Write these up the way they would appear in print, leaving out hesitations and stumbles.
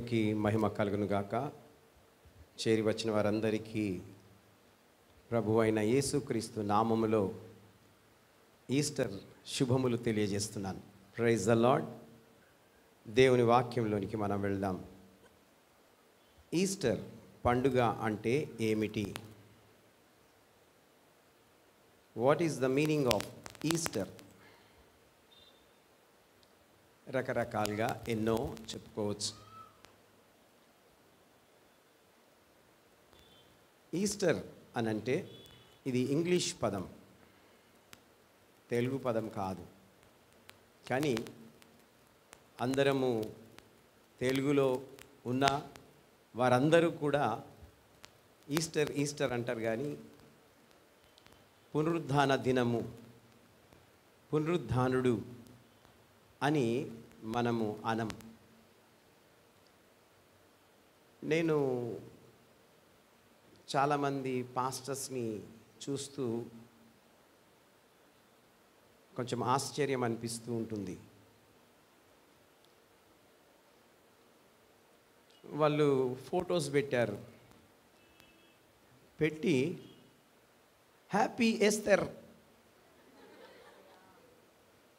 దేవునికి మహిమ కలుగును గాక. చేరి వచ్చిన వారందరికీ ప్రభు అయిన యేసుక్రీస్తు నామములో ఈస్టర్ శుభములు తెలియజేస్తున్నాను. Praise the Lord. దేవుని వాక్యంలోనికి మనం వెళ్దాం. ఈస్టర్ పండుగ అంటే ఏమిటి? What is the meaning of Easter? రకరకాలుగా ఎన్నో చెప్పుకోవచ్చు. ఈస్టర్ అనంటే ఇది ఇంగ్లీష్ పదం, తెలుగు పదం కాదు. కానీ అందరము తెలుగులో ఉన్న వారందరూ కూడా ఈస్టర్ ఈస్టర్ అంటారు. కానీ పునరుద్ధాన దినము, పునరుద్ధానుడు అని మనము అనం. నేను చాలామంది పాస్టర్స్ని చూస్తూ కొంచెం ఆశ్చర్యం అనిపిస్తూ ఉంటుంది. వాళ్ళు ఫొటోస్ పెట్టారు, పెట్టి హ్యాపీ ఎస్తర్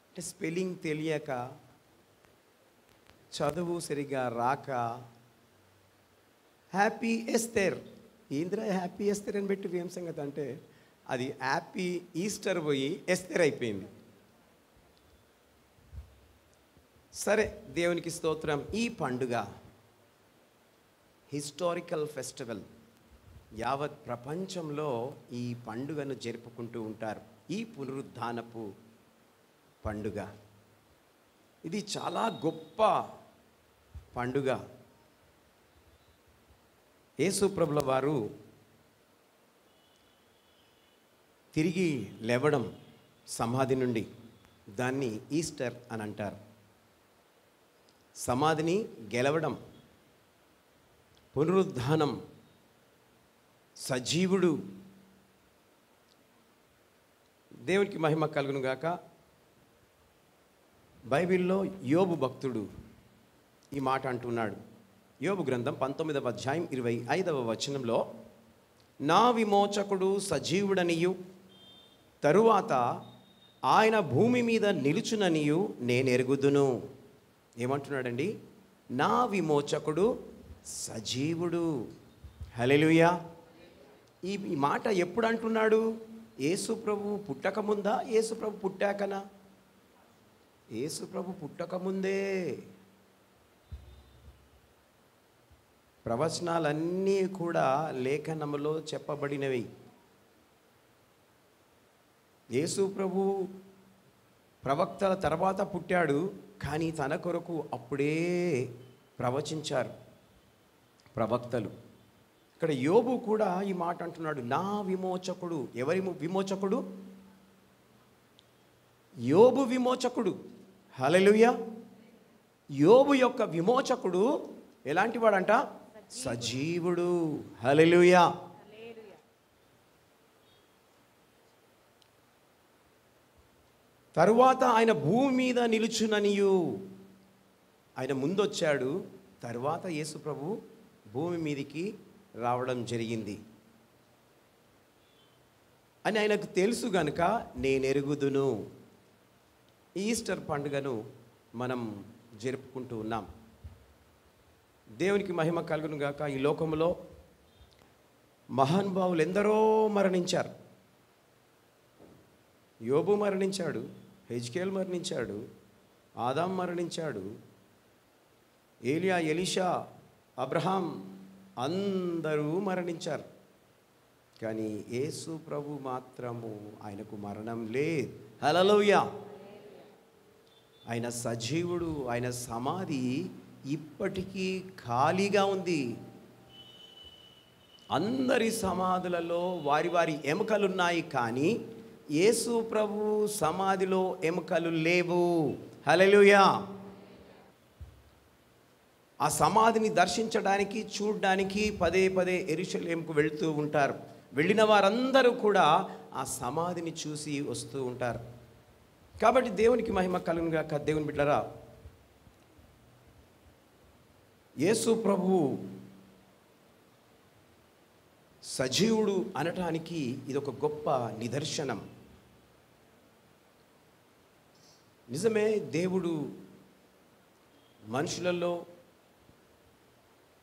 అంటే స్పెల్లింగ్ తెలియక, చదువు సరిగా రాక హ్యాపీ ఎస్తర్, ఏంద్రా హ్యాపీ ఎస్తర్ అని పెట్టి ఏం సంగతి అంటే అది హ్యాపీ ఈస్టర్ పోయి ఎస్తర్ అయిపోయింది. సరే, దేవునికి స్తోత్రం. ఈ పండుగ హిస్టారికల్ ఫెస్టివల్. యావత్ ప్రపంచంలో ఈ పండుగను జరుపుకుంటూ ఉంటారు. ఈ పునరుద్ధానపు పండుగ ఇది చాలా గొప్ప పండుగ. యేసు ప్రభుల వారు తిరిగి లేవడం సమాధి నుండి, దాన్ని ఈస్టర్ అని అంటారు. సమాధిని గెలవడం, పునరుద్ధానం, సజీవుడు. దేవునికి మహిమ కలుగును గాక. బైబిల్లో యోబు భక్తుడు ఈ మాట అంటున్నాడు. యోబు గ్రంథం 19వ అధ్యాయం 25వ వచనంలో, నా విమోచకుడు సజీవుడనియు తరువాత ఆయన భూమి మీద నిలుచుననియు నేనెరుగుదును. ఏమంటున్నాడండి? నా విమోచకుడు సజీవుడు. హల్లెలూయా. ఈ మాట ఎప్పుడు అంటున్నాడు? యేసు ప్రభు పుట్టకముందా, యేసు ప్రభు పుట్టాకనా? యేసు ప్రభు పుట్టకముందే. ప్రవచనాలన్నీ కూడా లేఖనములో చెప్పబడినవి. యేసు ప్రభు ప్రవక్తల తర్వాత పుట్టాడు, కానీ తన కొరకు అప్పుడే ప్రవచించారు ప్రవక్తలు. ఇక్కడ యోబు కూడా ఈ మాట అంటున్నాడు, నా విమోచకుడు. ఎవరి విమోచకుడు? యోబు విమోచకుడు. హల్లెలూయా. యోబు యొక్క విమోచకుడు ఎలాంటి వాడంట? సజీవుడు. హల్లెలూయా. తరువాత ఆయన భూమి మీద నిలుచుననియు, ఆయన ముందొచ్చాడు, తరువాత యేసు ప్రభు భూమి మీదికి రావడం జరిగింది అని ఆయనకు తెలుసు గనుక నేనెరుగుదును. ఈస్టర్ పండుగను మనం జరుపుకుంటూ ఉన్నాం. దేవునికి మహిమ కలుగును గాక. ఈ లోకంలో మహానుభావులు ఎందరో మరణించారు. యోబు మరణించాడు, హెజ్కేల్ మరణించాడు, ఆదాం మరణించాడు, ఏలియా, ఎలీషా, అబ్రహాం అందరూ మరణించారు. కానీ యేసు ప్రభు మాత్రము ఆయనకు మరణం లేదు. హల్లెలూయా. ఆయన సజీవుడు. ఆయన సమాధి ఇప్పటికీ ఖాళీగా ఉంది. అందరి సమాధులలో వారి వారి ఎముకలున్నాయి, కానీ యేసు ప్రభు సమాధిలో ఎముకలు లేవు. హల్లెలూయా. ఆ సమాధిని దర్శించడానికి, చూడడానికి పదే పదే యెరూషలేముకు వెళుతూ ఉంటారు. వెళ్ళిన వారందరూ కూడా ఆ సమాధిని చూసి వస్తూ ఉంటారు. కాబట్టి దేవునికి మహిమ కలుగును గాక. దేవుని బిడ్డలారా, యేసు ప్రభువు సజీవుడు అనటానికి ఇదొక గొప్ప నిదర్శనం. నిజమే, దేవుడు మనుషులలో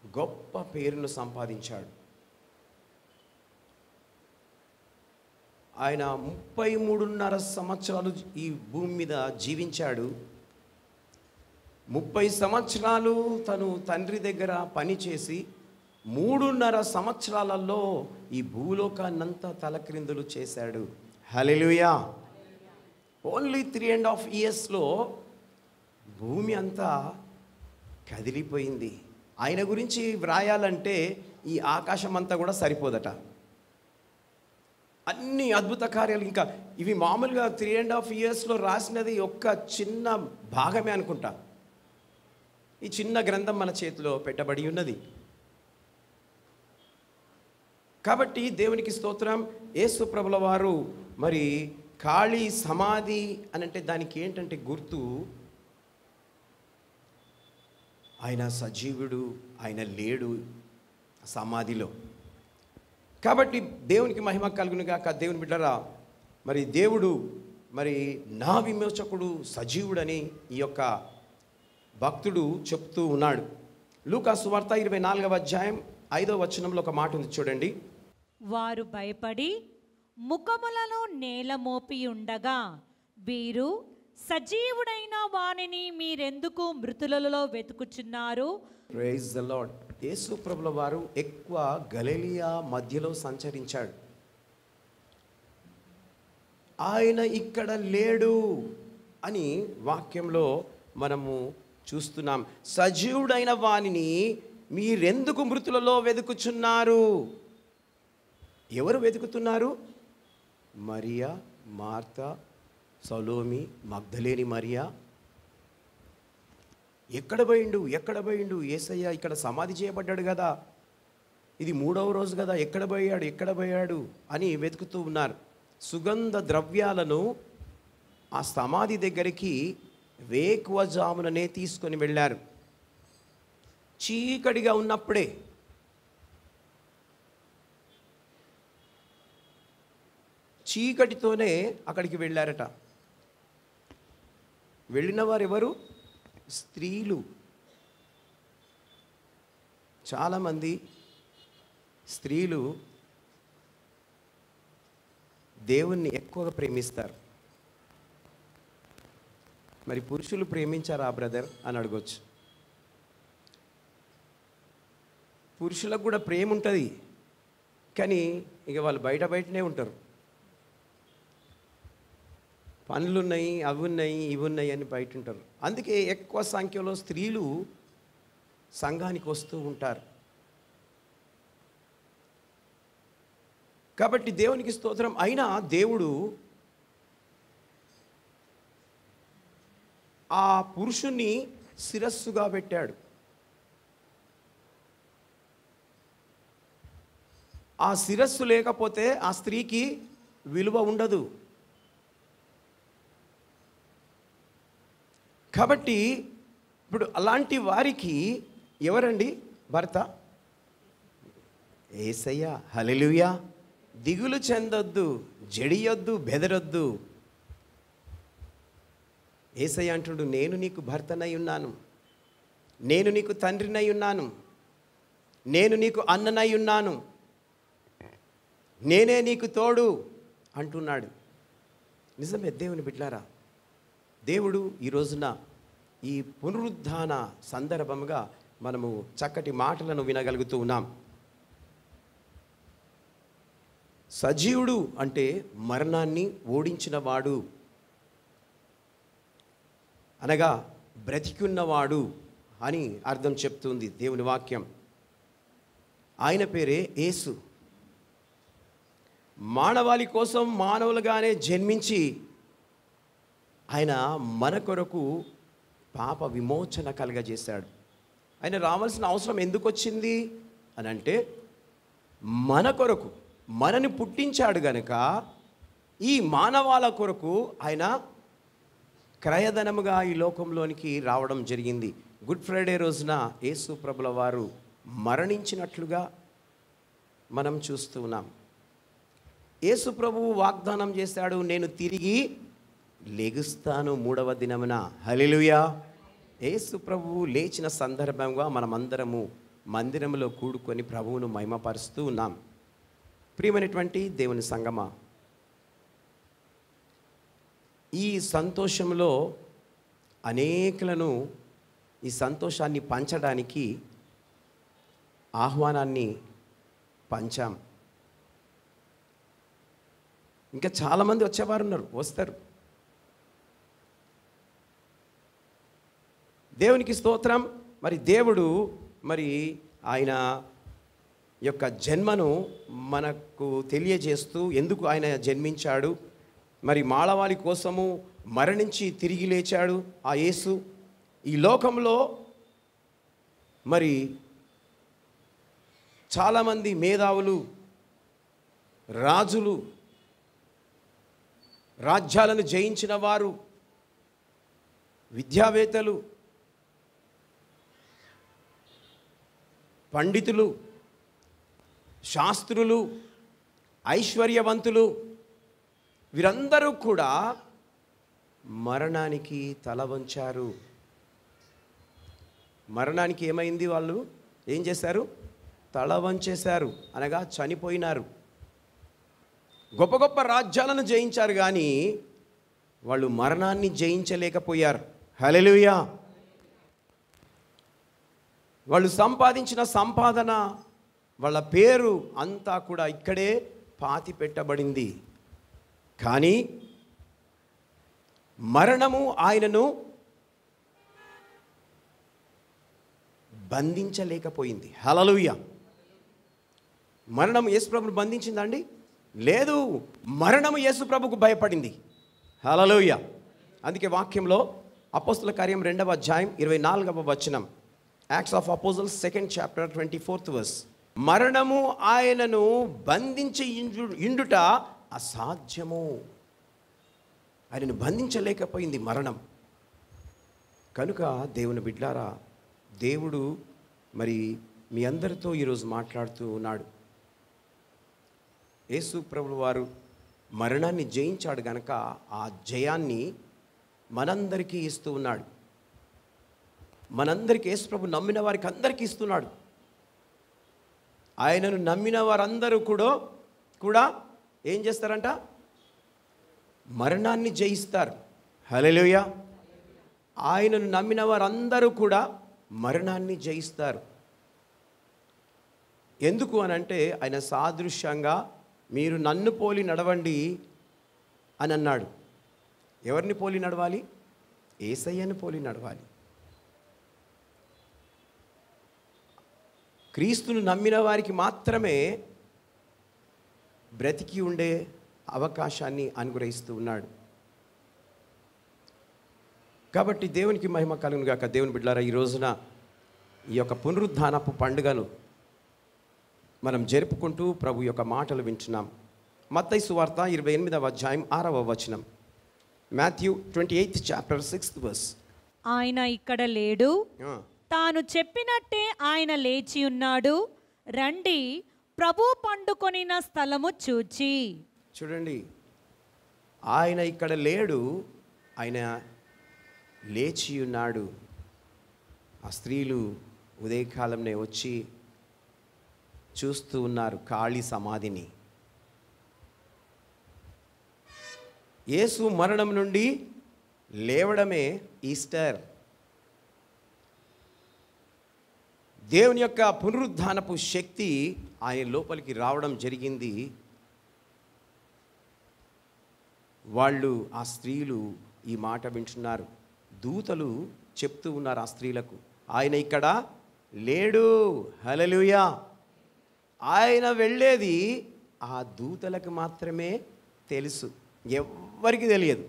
గొప్ప పేరును సంపాదించాడు. ఆయన 33.5 సంవత్సరాలు ఈ భూమి మీద జీవించాడు. 30 సంవత్సరాలు తను తండ్రి దగ్గర పనిచేసి 3.5 సంవత్సరాలలో ఈ భూలోకాన్నంతా తలక్రిందులు చేశాడు. హల్లెలూయా. ఓన్లీ 3.5 ఇయర్స్లో భూమి అంతా కదిలిపోయింది. ఆయన గురించి వ్రాయాలంటే ఈ ఆకాశం అంతా కూడా సరిపోదట. అన్ని అద్భుత కార్యాలు, ఇంకా ఇవి మామూలుగా 3.5 ఇయర్స్లో రాసినది ఒక్క చిన్న భాగమే అనుకుంటా. ఈ చిన్న గ్రంథం మన చేతిలో పెట్టబడి ఉన్నది. కాబట్టి దేవునికి స్తోత్రం. యేసు ప్రభుల వారు మరి ఖాళీ సమాధి అని అంటే దానికి ఏంటంటే గుర్తు, ఆయన సజీవుడు, ఆయన లేడు సమాధిలో. కాబట్టి దేవునికి మహిమ కలుగును గాక. దేవుని బిడ్డరా, మరి దేవుడు మరి నా విమోచకుడు సజీవుడని ఈ యొక్క భక్తుడు చెప్తూ ఉన్నాడు. లూకా సువార్త 24వ అధ్యాయం 5వ వచనంలో ఒక మాట ఉంది, చూడండి. వారు భయపడి ముఖములలో నేల మోపి ఉండగా, వీరు సజీవుడైన వానిని మీరెందుకు మృతులలో వెతుకుచున్నారు? Praise the Lord. యేసు ప్రభుల వారు ఎక్కువ గలిలయ మధ్యలో సంచరించాడు. ఆయన ఇక్కడ లేడు అని వాక్యంలో మనము చూస్తున్నాం. సజీవుడైన వానిని మీరెందుకు మృతులలో వెతుకుచున్నారు? ఎవరు వెతుకుతున్నారు? మరియా, మార్తా, సలోమి, మగ్దలేని మరియా. ఎక్కడ పోయిండు యేసయ్య? ఇక్కడ సమాధి చేయబడ్డాడు కదా, ఇది 3వ రోజు కదా, ఎక్కడ పోయాడు అని వెతుకుతూ ఉన్నారు. సుగంధ ద్రవ్యాలను ఆ సమాధి దగ్గరికి వేకువజాముననే తీసుకొని వెళ్ళారు. చీకటిగా ఉన్నప్పుడే. చీకటితోనే అక్కడికి వెళ్ళారట. వెళ్ళిన వారు ఎవరు? స్త్రీలు. చాలామంది స్త్రీలు దేవుణ్ణి ఎక్కువగా ప్రేమిస్తారు. మరి పురుషులు ప్రేమించారా బ్రదర్ అని అడగొచ్చు. పురుషులకు కూడా ప్రేమ ఉంటుంది, కానీ ఇక వాళ్ళు బయటనే ఉంటారు. పనులున్నాయి, అవి ఉన్నాయి, ఇవి ఉన్నాయి అని బయట ఉంటారు. అందుకే ఎక్కువ సంఖ్యలో స్త్రీలు సంఘానికి వస్తూ ఉంటారు. కాబట్టి దేవునికి స్తోత్రం. అయినా దేవుడు ఆ పురుషుణ్ణి శిరస్సుగా పెట్టాడు. ఆ శిరస్సు లేకపోతే ఆ స్త్రీకి విలువ ఉండదు. కాబట్టి ఇప్పుడు అలాంటి వారికి ఎవరండి భర్త? యేసయ్య. హల్లెలూయా. దిగులు చెందొద్దు, జడియొద్దు, బెదరొద్దు. యేసయ్య అంటుడు, నేను నీకు భర్తనై ఉన్నాను, నేను నీకు తండ్రినై ఉన్నాను, నేను నీకు అన్ననై ఉన్నాను, నేనే నీకు తోడు అంటున్నాడు. నిజమే దేవుని బిడ్డలారా, దేవుడు ఈ రోజున ఈ పునరుద్ధాన సందర్భంగా మనము చక్కటి మాటలను వినగలుగుతూ ఉన్నాం. సజీవుడు అంటే మరణాన్ని ఓడించినవాడు, అనగా బ్రతికున్నవాడు అని అర్థం చెప్తుంది దేవుని వాక్యం. ఆయన పేరే యేసు. మానవాళి కోసం మానవులుగానే జన్మించి ఆయన మన కొరకు పాప విమోచన కలుగజేశాడు. ఆయన రావాల్సిన అవసరం ఎందుకు వచ్చింది అని అంటే, మన కొరకు మనని పుట్టించాడు గనుక ఈ మానవాళ కొరకు ఆయన క్రయధనముగా ఈ లోకంలోనికి రావడం జరిగింది. గుడ్ ఫ్రైడే రోజున యేసు ప్రభుల వారు మరణించినట్లుగా మనం చూస్తూ ఉన్నాం. యేసు ప్రభువు వాగ్దానం చేశాడు, నేను తిరిగి లెగుస్తాను 3వ దినమున. హల్లెలూయా. యేసు ప్రభువు లేచిన సందర్భంగా మనమందరము మందిరంలో కూడుకొని ప్రభువును మహిమపరుస్తూ ఉన్నాం. ప్రియమైనటువంటి దేవుని సంగమా, ఈ సంతోషంలో అనేకులను ఈ సంతోషాన్ని పంచడానికి ఆహ్వానాన్ని పంచాం. ఇంకా చాలామంది వచ్చేవారు ఉన్నారు, వస్తారు. దేవునికి స్తోత్రం. మరి దేవుడు మరి ఆయన యొక్క జన్మను మనకు తెలియజేస్తూ, ఎందుకు ఆయన జన్మించాడు, మరి మానవాళి కోసము మరణించి తిరిగి లేచాడు ఆ యేసు. ఈ లోకంలో మరి చాలామంది మేధావులు, రాజులు, రాజ్యాలను జయించిన వారు, విద్యావేత్తలు, పండితులు, శాస్త్రులు, ఐశ్వర్యవంతులు, వీరందరూ కూడా మరణానికి తల వంచారు. మరణానికి ఏమైంది? వాళ్ళు ఏం చేశారు? తల వంచేశారు, అనగా చనిపోయినారు. గొప్ప గొప్ప రాజ్యాలను జయించారు, కానీ వాళ్ళు మరణాన్ని జయించలేకపోయారు. హల్లెలూయా. వాళ్ళు సంపాదించిన సంపాదన, వాళ్ళ పేరు అంతా కూడా ఇక్కడే పాతి పెట్టబడింది. కానీ మరణము ఆయనను బంధించలేకపోయింది. హల్లెలూయా. మరణము యేసుప్రభును బంధించిందండి? లేదు, మరణము యేసుప్రభుకు భయపడింది. హల్లెలూయా. అందుకే వాక్యంలో అపోస్తల కార్యం 2వ అధ్యాయం 24వ వచనం, Acts of అపోజల్స్ 2nd chapter 24th verse, మరణము ఆయనను బంధించి ఇండుట అసాధ్యము. ఆయనను బంధించలేకపోయింది మరణం. కనుక దేవుని బిడ్డలారా, దేవుడు మరి మీ అందరితో ఈరోజు మాట్లాడుతూ ఉన్నాడు. యేసు ప్రభువు వారు మరణాన్ని జయించాడు గనక ఆ జయాన్ని మనందరికీ ఇస్తూ ఉన్నాడు. మనందరికీ యేసు ప్రభు నమ్మిన వారికి అందరికీ ఇస్తున్నాడు. ఆయనను నమ్మిన వారందరూ కూడా ఏం చేస్తారంట? మరణాన్ని జయిస్తారు. హల్లెలూయా. ఆయనను నమ్మిన వారందరూ కూడా మరణాన్ని జయిస్తారు. ఎందుకు అనంటే, ఆయన సాదృశ్యంగా మీరు నన్ను పోలి నడవండి అని అన్నాడు. ఎవరిని పోలి నడవాలి? యేసయ్యను పోలి నడవాలి. క్రీస్తును నమ్మిన వారికి మాత్రమే బ్రతికి ఉండే అవకాశాన్ని అనుగ్రహిస్తూ ఉన్నాడు. కాబట్టి దేవునికి మహిమ కలుగును గాక. దేవుని బిడ్డలారా, ఈ రోజున ఈ యొక్క పునరుద్ధానపు పండుగను మనం జరుపుకుంటూ ప్రభు యొక్క మాటలు వింటున్నాం. మత్తయి సువార్త 28వ అధ్యాయం 6వ వచనం, Matthew 28th chapter 6th verse, ఆయన ఇక్కడ లేడు, తాను చెప్పినట్టే ఆయన లేచి ఉన్నాడు, రండి ప్రభు పండుకొనిన స్థలము చూచి. చూడండి, ఆయన ఇక్కడ లేడు, ఆయన లేచి ఉన్నాడు. ఆ స్త్రీలు ఉదయకాలంనే వచ్చి చూస్తూ ఉన్నారు ఖాళీ సమాధిని. యేసు మరణం నుండి లేవడమే ఈస్టర్. దేవుని యొక్క పునరుద్ధానపు శక్తి ఆయన లోపలికి రావడం జరిగింది. వాళ్ళు, ఆ స్త్రీలు ఈ మాట వింటున్నారు. దూతలు చెప్తూ ఉన్నారు ఆ స్త్రీలకు, ఆయన ఇక్కడ లేడు. హల్లెలూయా. ఆయన వెళ్ళేది ఆ దూతలకు మాత్రమే తెలుసు, ఎవ్వరికి తెలియదు.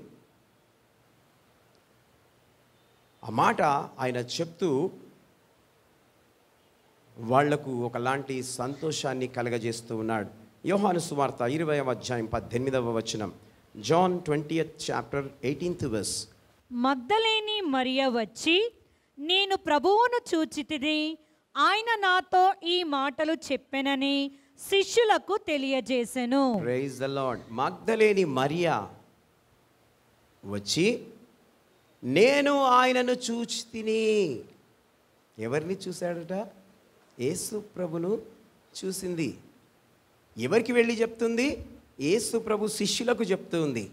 ఆ మాట ఆయన చెప్తూ వాళ్లకు ఒకలాంటి సంతోషాన్ని కలగజేస్తూ ఉన్నాడు. యోహాను సువార్త 20వ అధ్యాయం 18వ వచనం, John 20th chapter 18th verse, మగ్దలేని మరియ వచ్చి నేను ప్రభువును చూచితిని, ఆయన నాతో ఈ మాటలు చెప్పెనని శిష్యులకు తెలియజేసెను. Praise the Lord. మగ్దలేని మరియా వచ్చి నేను ఆయనను చూచితిని. ఎవరిని చూశాడట? యేసు ప్రభును చూసింది. ఎవరికి వెళ్ళి చెప్తుంది? యేసు ప్రభు శిష్యులకు చెప్తూ ఉంది.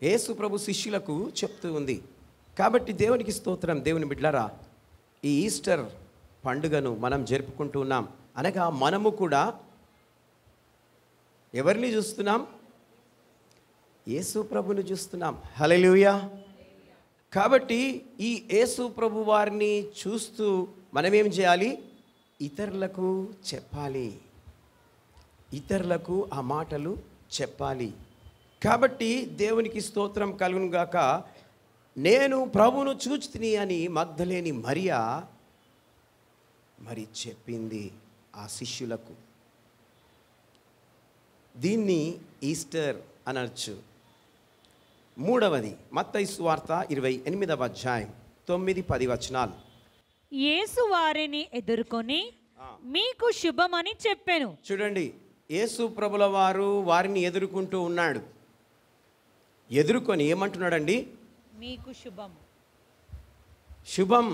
యేసు ప్రభు శిష్యులకు చెప్తూ ఉంది. కాబట్టి దేవునికి స్తోత్రం. దేవుని బిడ్డలారా, ఈ ఈస్టర్ పండుగను మనం జరుపుకుంటూ ఉన్నాం. అనగా మనము కూడా ఎవరిని చూస్తున్నాం? యేసు ప్రభుని చూస్తున్నాం. హల్లెలూయా. కాబట్టి ఈ యేసు ప్రభు వారిని చూస్తూ మనమేం చేయాలి? ఇతరులకు చెప్పాలి. ఇతరులకు ఆ మాటలు చెప్పాలి. కాబట్టి దేవునికి స్తోత్రం కలుగును గాక. నేను ప్రభువును చూచితిని అని మగ్దలేని మరియా మరి చెప్పింది ఆ శిష్యులకు. దీన్ని ఈస్టర్ అనొచ్చు. మూడవది మత్తయి సువార్త 28వ అధ్యాయం 9-10 వచనాలు. యేసు వారిని ఎదుర్కొని మీకు శుభమని చెప్పెను. చూడండి, యేసు ప్రభుల వారు వారిని ఎదుర్కొంటూ ఉన్నాడు. ఎదుర్కొని ఏమంటున్నాడండి? మీకు శుభం. శుభం.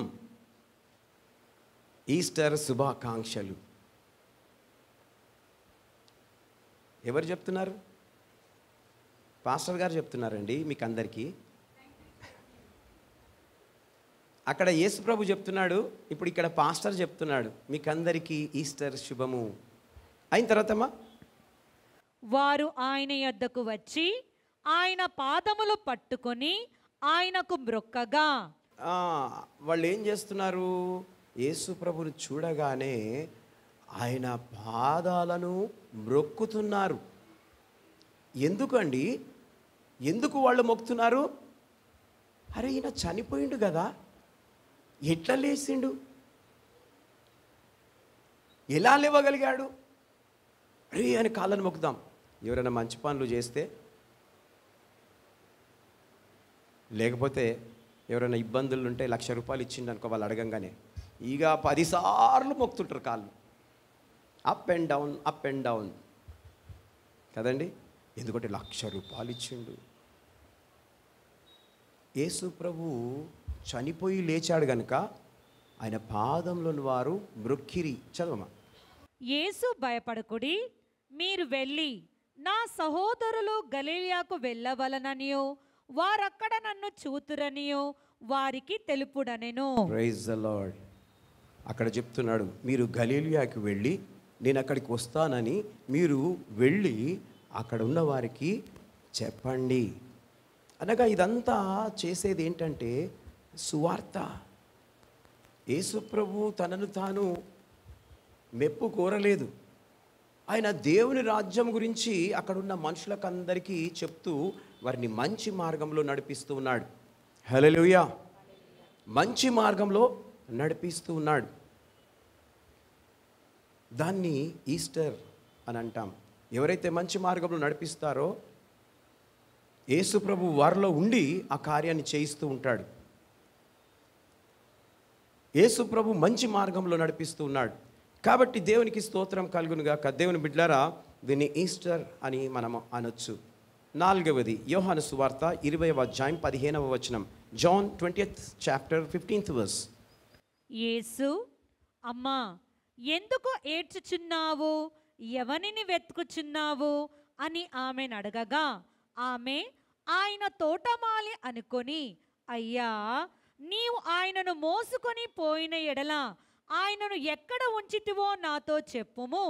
ఈస్టర్ శుభాకాంక్షలు. ఎవరు చెప్తున్నారు? పాస్టర్ గారు చెప్తున్నారండి మీకు అందరికీ. అక్కడ యేసు ప్రభు చెప్తున్నాడు, ఇప్పుడు ఇక్కడ పాస్టర్ చెప్తున్నాడు మీకు అందరికీ ఈస్టర్ శుభము. అయిన తర్వాతమ్మా, వారు ఆయన యొద్దకు వచ్చి ఆయన పాదములు పట్టుకొని ఆయనకు మ్రొక్కగా. వాళ్ళు ఏం చేస్తున్నారు? యేసు ప్రభుని చూడగానే ఆయన పాదాలను మ్రొక్కుతున్నారు. ఎందుకండి? ఎందుకు వాళ్ళు మొక్కుతున్నారు? అరే, ఈయన చనిపోయిండు కదా, ఎట్లా లేచిండు, ఎలా లేవగలిగాడు? అరే అని కాళ్ళను మొక్కుదాం. ఎవరైనా మంచి పనులు చేస్తే, లేకపోతే ఎవరైనా ఇబ్బందులు ఉంటే 1,00,000 రూపాయలు ఇచ్చిండు అనుకో, వాళ్ళు అడగంగానే ఇక 10 సార్లు మొక్కుతుంటారు కాళ్ళు. Up and down, up and down కదండి. ఎందుకంటే 1,00,000 రూపాయలు ఇచ్చిండు. యేసు ప్రభు చనిపోయి లేచాడు గనుక ఆయన పాదంలోని వారు మ్రొక్కిరి. చదవమా. యేసు భయపడకుడి, మీరు వెళ్ళి నా సహోదరులు గలిలయకు వెళ్ళవలననియో వారక్కడ నన్ను చూతురనియో వారికి తెలుపుడనెను. Praise the lord. అక్కడ చెప్తున్నాడు, మీరు గలిలయకు వెళ్ళి నేను అక్కడికి వస్తానని మీరు వెళ్ళి అక్కడ ఉన్న వారికి చెప్పండి. అనగా ఇదంతా చేసేది ఏంటంటే సువార్త. యేసు ప్రభు తనను తాను మెప్పు కోరలేదు. ఆయన దేవుని రాజ్యం గురించి అక్కడున్న మనుషులకు అందరికీ చెప్తూ వారిని మంచి మార్గంలో నడిపిస్తూ ఉన్నాడు. హల్లెలూయా. మంచి మార్గంలో నడిపిస్తూ ఉన్నాడు. దాన్ని ఈస్టర్ అని అంటాం. ఎవరైతే మంచి మార్గంలో నడిపిస్తారో యేసు ప్రభు వారిలో ఉండి ఆ కార్యాన్ని చేయిస్తూ ఉంటాడు. యేసు ప్రభు మంచి మార్గంలో నడిపిస్తూ ఉన్నాడు. కాబట్టి దేవునికి స్తోత్రం కలుగునుగాక. దేవుని బిడ్డలారా, దీన్ని ఈస్టర్ అని మనం అనొచ్చు. నాలుగవది యోహాను సువార్త 20వ అధ్యాయం 15వ వచనం. John 20th chapter 15th verse. యేసు, అమ్మా, ఎందుకు ఏడ్చుచున్నావు? ఎవనిని వెతుకుచున్నావు అని ఆమెను అడగగా ఆమె ఆయన తోటమాలి అనుకొని, అయ్యా, నీవు ఆయనను మోసుకొని పోయిన ఎడల ఆయనను ఎక్కడ ఉంచితివో నాతో చెప్పుము,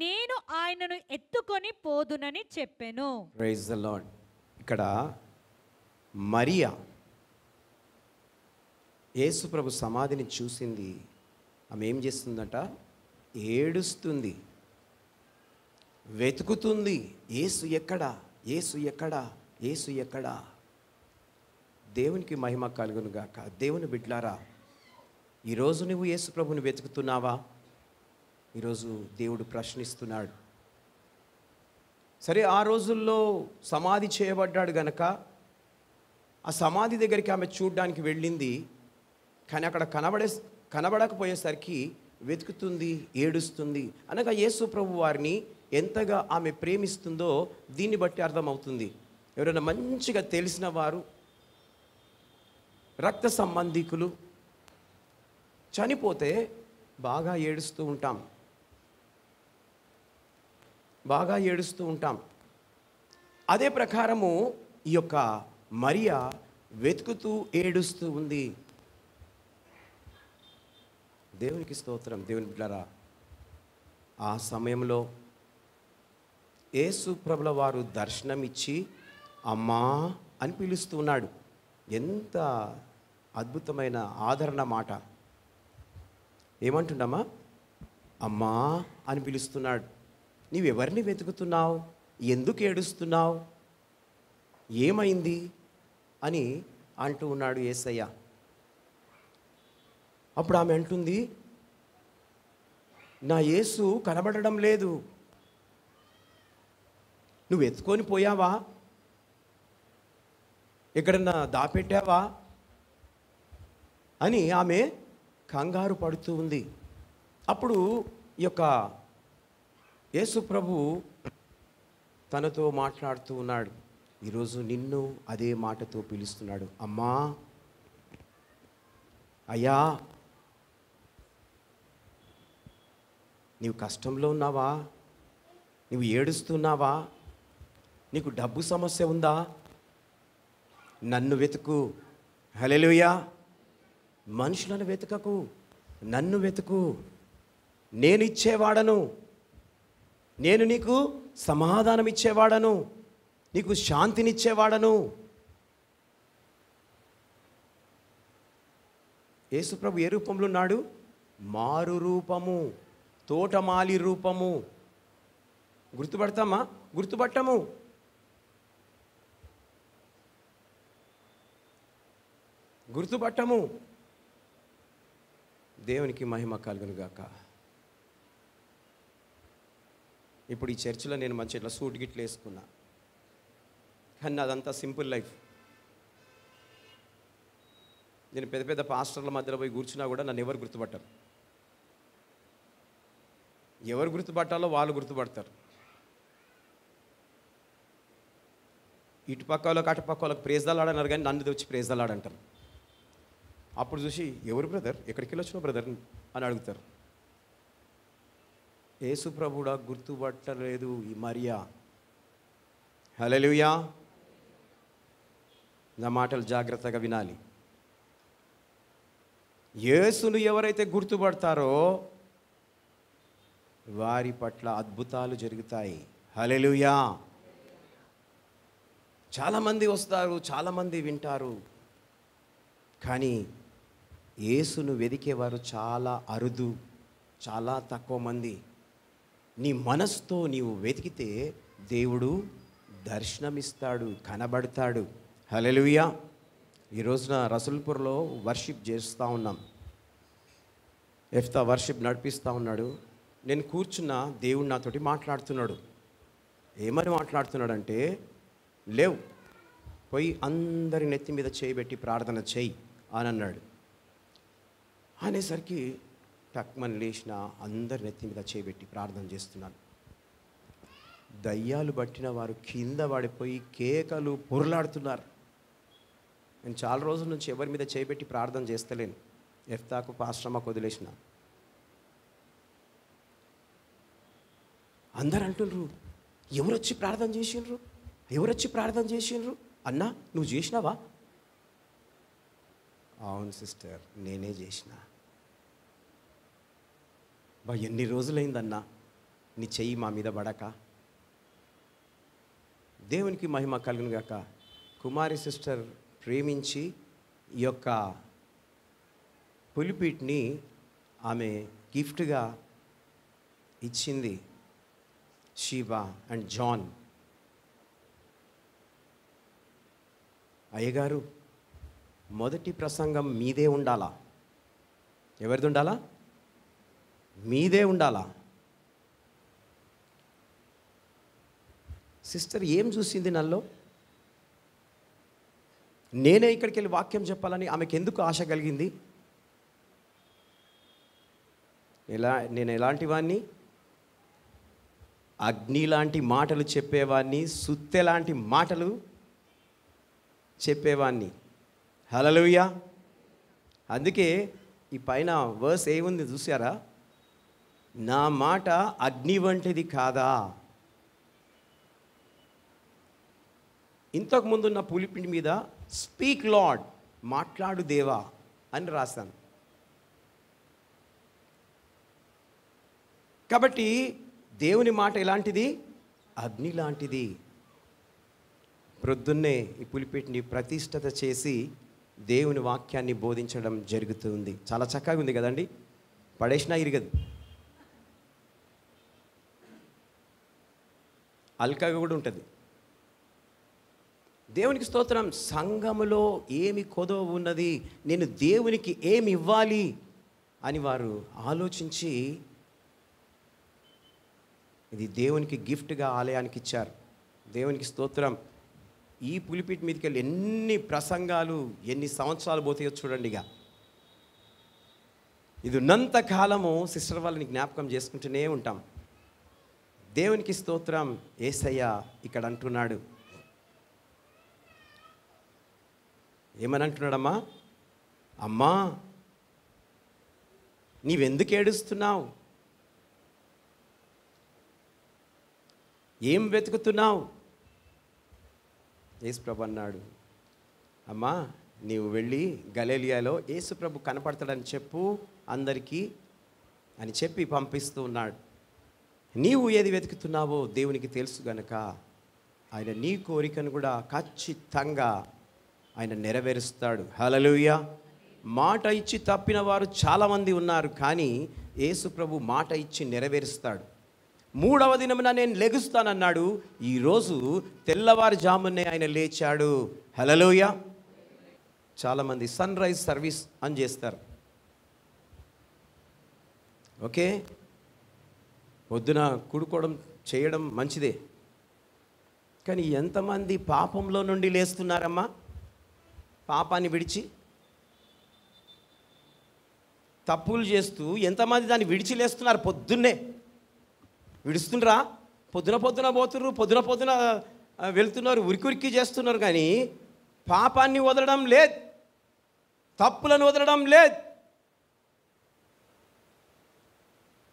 నేను ఆయనను ఎత్తుకొని పోదునని చెప్పెను. Praise the Lord. ఇక్కడ మరియా యేసు ప్రభు సమాధిని చూసింది. ఆమె ఏం చేస్తుందట? ఏడుస్తుంది, వెతుకుతుంది. యేసు ఎక్కడా, యేసు ఎక్కడా, యేసు ఎక్కడా? దేవునికి మహిమ కలుగును గాక. దేవుని బిడ్డలారా, ఈరోజు నువ్వు యేసు ప్రభుని వెతుకుతున్నావా? ఈరోజు దేవుడు ప్రశ్నిస్తున్నాడు. సరే, ఆ రోజుల్లో సమాధి చేయబడ్డాడు గనక ఆ సమాధి దగ్గరికి ఆమె చూడ్డానికి వెళ్ళింది. కానీ అక్కడ కనబడకపోయేసరికి వెతుకుతుంది, ఏడుస్తుంది. అనగా యేసు ప్రభు వారిని ఎంతగా ఆమె ప్రేమిస్తుందో దీన్ని బట్టి అర్థమవుతుంది. ఎవరైనా మంచిగా తెలిసిన వారు, రక్త సంబంధికులు చనిపోతే బాగా ఏడుస్తూ ఉంటాం, బాగా ఏడుస్తూ ఉంటాం. అదే ప్రకారము ఈ యొక్క మరియా వెతుకుతూ ఏడుస్తూ ఉంది. దేవునికి స్తోత్రం. దేవుని బిడ్డలారా, ఆ సమయంలో యేసు ప్రభుల వారు దర్శనమిచ్చి అమ్మా అని పిలుస్తున్నాడు. ఎంత అద్భుతమైన ఆదరణ మాట. ఏమంటున్నామా? అమ్మా అని పిలుస్తున్నాడు. నీవెవరిని వెతుకుతున్నావు? ఎందుకు ఏడుస్తున్నావు? ఏమైంది అని అంటూ ఉన్నాడు యేసయ్య. అప్పుడు ఆమె అంటుంది, నా యేసు కనబడడం లేదు. నువ్వు ఎత్తుకొని పోయావా? ఎక్కడన్నా దాపెట్టావా అని ఆమె కంగారు పడుతూ ఉంది. అప్పుడు ఈ యొక్క యేసు ప్రభు తనతో మాట్లాడుతూ ఉన్నాడు. ఈరోజు నిన్ను అదే మాటతో పిలుస్తున్నాడు. అమ్మా, అయ్యా, నీవు కష్టంలో ఉన్నావా? నీవు ఏడుస్తున్నావా? నీకు డబ్బు సమస్య ఉందా? నన్ను వెతుకు. హల్లెలూయా. మనుషులను వెతకకు, నన్ను వెతుకు. నేను ఇచ్చేవాడను, నేను నీకు సమాధానం ఇచ్చేవాడను, నీకు శాంతినిచ్చేవాడను. యేసుప్రభు ఏ రూపంలో ఉన్నాడు? మారు రూపము, తోటమాలి రూపము. గుర్తుపడతామా? గుర్తుపట్టము. గుర్తుపట్టము. దేవునికి మహిమ కలుగును గాక. ఇప్పుడు ఈ చర్చిలో నేను మంచి ఇట్లా సూట్ గిట్లు వేసుకున్నా, కానీ అదంతా సింపుల్ లైఫ్. నేను పెద్ద పెద్ద పాస్టర్ల మధ్యలో పోయి కూర్చున్నా కూడా నన్ను ఎవరు గుర్తుపట్టరు. ఎవరు గుర్తుపట్టాలో వాళ్ళు గుర్తుపడతారు. ఇటు పక్క వాళ్ళకి అటు పక్క వాళ్ళకి ప్రేజ్దాలాడన్నారు, కానీ నన్ను వచ్చి ప్రేజ్దాలాడంటారు. అప్పుడు చూసి, ఎవరు బ్రదర్, ఎక్కడికి వెళ్ళొచ్చినావు బ్రదర్ అని అడుగుతారు. యేసు ప్రభుడా గుర్తుపట్టలేదు ఈ మరియా. హల్లెలూయా. నా మాటలు జాగ్రత్తగా వినాలి. యేసును ఎవరైతే గుర్తుపడతారో వారి పట్ల అద్భుతాలు జరుగుతాయి. హల్లెలూయా. చాలామంది వస్తారు, చాలామంది వింటారు, కానీ యేసును వెదికేవారు చాలా అరుదు, చాలా తక్కువ మంది. నీ మనసుతో నీవు వెతికితే దేవుడు దర్శనమిస్తాడు, కనబడతాడు. హల్లెలూయా. ఈ రోజున రసూల్పూర్లో వర్షిప్ చేస్తూ ఉన్నాం. ఎఫ్తా వర్షిప్ నడిపిస్తూ ఉన్నాడు. నేను కూర్చున్న దేవుడు నాతోటి మాట్లాడుతున్నాడు. ఏమని మాట్లాడుతున్నాడంటే, లేవు, పోయి అందరి నెత్తి మీద చేయబెట్టి ప్రార్థన చేయి అని అన్నాడు. అనేసరికి టక్మని లేచిన అందరి నెత్తి మీద చేయబెట్టి ప్రార్థన చేస్తున్నాను. దయ్యాలు పట్టిన వారు కింద పడిపోయి కేకలు పొరలాడుతున్నారు. నేను చాలా రోజుల నుంచి ఎవరి మీద చేయబెట్టి ప్రార్థన చేస్తలేను. ఎఫ్తాకు పాశ్రమకు వదిలేసిన. అందరు అంటుండ్రు, ఎవరొచ్చి ప్రార్థన చేసిండ్రు, ఎవరొచ్చి ప్రార్థన చేసిండ్రు అన్నా, నువ్వు చేసినావా? అవును సిస్టర్, నేనే చేసిన. బా, ఎన్ని రోజులైందన్నా నీ చెయ్యి మా మీద పడక. దేవునికి మహిమ కలుగును గాక. కుమారి సిస్టర్ ప్రేమించి ఈ యొక్క పులిపీట్ని ఆమె గిఫ్ట్గా ఇచ్చింది. Sheeba and John. అయ్యగారు, మొదటి ప్రసంగం మీదే ఉండాలా? ఎవరిది ఉండాలా? మీదే ఉండాలా? సిస్టర్ ఏం చూసింది నాలో? నేనే ఇక్కడికి వెళ్ళి వాక్యం చెప్పాలని ఆమెకు ఎందుకు ఆశ కలిగింది? నేను ఎలాంటి వాడిని? అగ్ని లాంటి మాటలు చెప్పేవాడిని, సుత్తె లాంటి మాటలు చెప్పేవాడిని. హల్లెలూయా. అందుకే ఈ పైన వర్స్ ఏముంది చూసారా? నా మాట అగ్ని వంటిది కాదా? ఇంతకు ముందున్న పులిపిండి మీద స్పీక్ లార్డ్, మాట్లాడు దేవా అని రాశాను. కాబట్టి దేవుని మాట ఎలాంటిది? అగ్ని లాంటిది. ప్రొద్దున్నే ఈ పులిపెట్టిని ప్రతిష్టత చేసి దేవుని వాక్యాన్ని బోధించడం జరుగుతుంది. చాలా చక్కగా ఉంది కదండి. పడేసినా ఇరగదు, అల్కగా కూడా ఉంటుంది. దేవునికి స్తోత్రం. సంఘములో ఏమి కొదవ ఉన్నది, నేను దేవునికి ఏమి ఇవ్వాలి అని వారు ఆలోచించి ఇది దేవునికి గిఫ్ట్గా ఆలయానికి ఇచ్చారు. దేవునికి స్తోత్రం. ఈ పులిపిట్ మీదకి వెళ్ళి ఎన్ని ప్రసంగాలు, ఎన్ని సంవత్సరాలు పోతాయో చూడండి. ఇక ఇది ఉన్నంత కాలము సిస్టర్ వాళ్ళని జ్ఞాపకం చేసుకుంటూనే ఉంటాం. దేవునికి స్తోత్రం. యేసయ్య ఇక్కడ అంటున్నాడు, ఏమని అంటున్నాడమ్మా? అమ్మా, నీవెందుకు ఏడుస్తున్నావు? ఏం వెతుకుతున్నావు? యేసుప్రభు అన్నాడు, అమ్మా నీవు వెళ్ళి గలిలయలో యేసుప్రభు కనపడతాడని చెప్పు అందరికీ అని చెప్పి పంపిస్తూ ఉన్నాడు. నీవు ఏది వెతుకుతున్నావో దేవునికి తెలుసు గనక ఆయన నీ కోరికను కూడా ఖచ్చితంగా ఆయన నెరవేరుస్తాడు. హల్లెలూయా. మాట ఇచ్చి తప్పిన వారు చాలామంది ఉన్నారు, కానీ యేసుప్రభు మాట ఇచ్చి నెరవేరుస్తాడు. 3వ దినమున నేను లెగుస్తానన్నాడు. ఈరోజు తెల్లవారుజామునే ఆయన లేచాడు. హల్లెలూయా. చాలామంది సన్ రైజ్ సర్వీస్ అని చేస్తారు. ఓకే, పొద్దున కూడుకోవడం చేయడం మంచిదే, కానీ ఎంతమంది పాపంలో నుండి లేస్తున్నారమ్మా? పాపాన్ని విడిచి తప్పులు చేస్తూ ఎంతమంది దాన్ని విడిచి లేస్తున్నారు? పొద్దున్నే విడుస్తుండ్రా, పొద్దున పోతున్నారు, పొద్దున వెళ్తున్నారు, ఉరికి చేస్తున్నారు, కానీ పాపాన్ని వదలడం లేదు, తప్పులను వదలడం లేదు.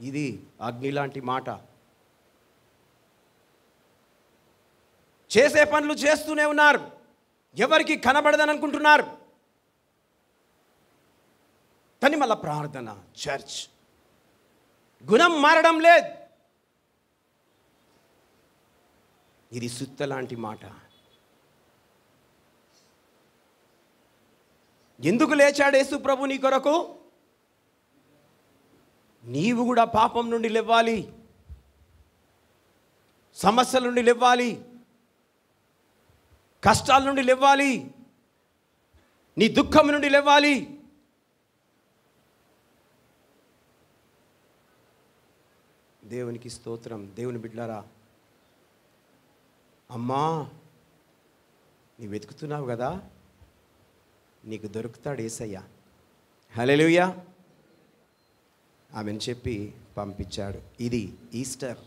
ఇది అగ్ని లాంటి మాట. చేసే పనులు చేస్తూనే ఉన్నారు, ఎవరికి కనబడదని అనుకుంటున్నారు, కానీ మళ్ళా ప్రార్థన, చర్చ్, గుణం మారడం లేదు. ఇది సుత్త లాంటి మాట. ఎందుకు లేచాడు యేసు ప్రభు నీ కొరకు? నీవు కూడా పాపం నుండి లేవాలి, సమస్యల నుండి లేవాలి, కష్టాల నుండి లేవాలి, నీ దుఃఖం నుండి లేవాలి. దేవునికి స్తోత్రం. దేవుని బిడ్డలారా, అమ్మా నీవు వెతుకుతున్నావు కదా, నీకు దొరుకుతాడు యేసయ్య. హల్లెలూయా. ఆమెను చెప్పి పంపించాడు. ఇది ఈస్టర్.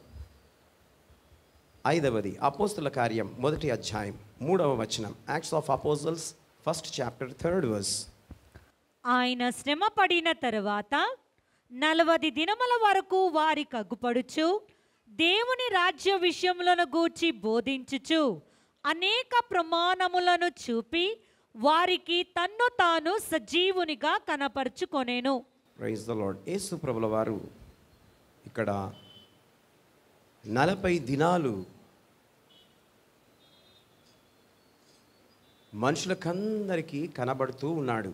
5వది అపోస్తుల కార్యం 1వ అధ్యాయం 3వ వచనం. Acts of Apostles 1st chapter 3rd verse. ఆయన శ్రమ పడిన తరువాత 40 దినముల వరకు వారి కగ్గుపడుచు దేవుని రాజ్య విషయములను గూర్చి బోధించుచు అనేక ప్రమాణములను చూపి వారికి తన్ను తాను సజీవునిగా కనపరుచుకొనెను. Praise the Lord. యేసు ప్రభుల వారు ఇక్కడ 40 దినాలు మనుషులకందరికీ కనబడుతూ ఉన్నాడు.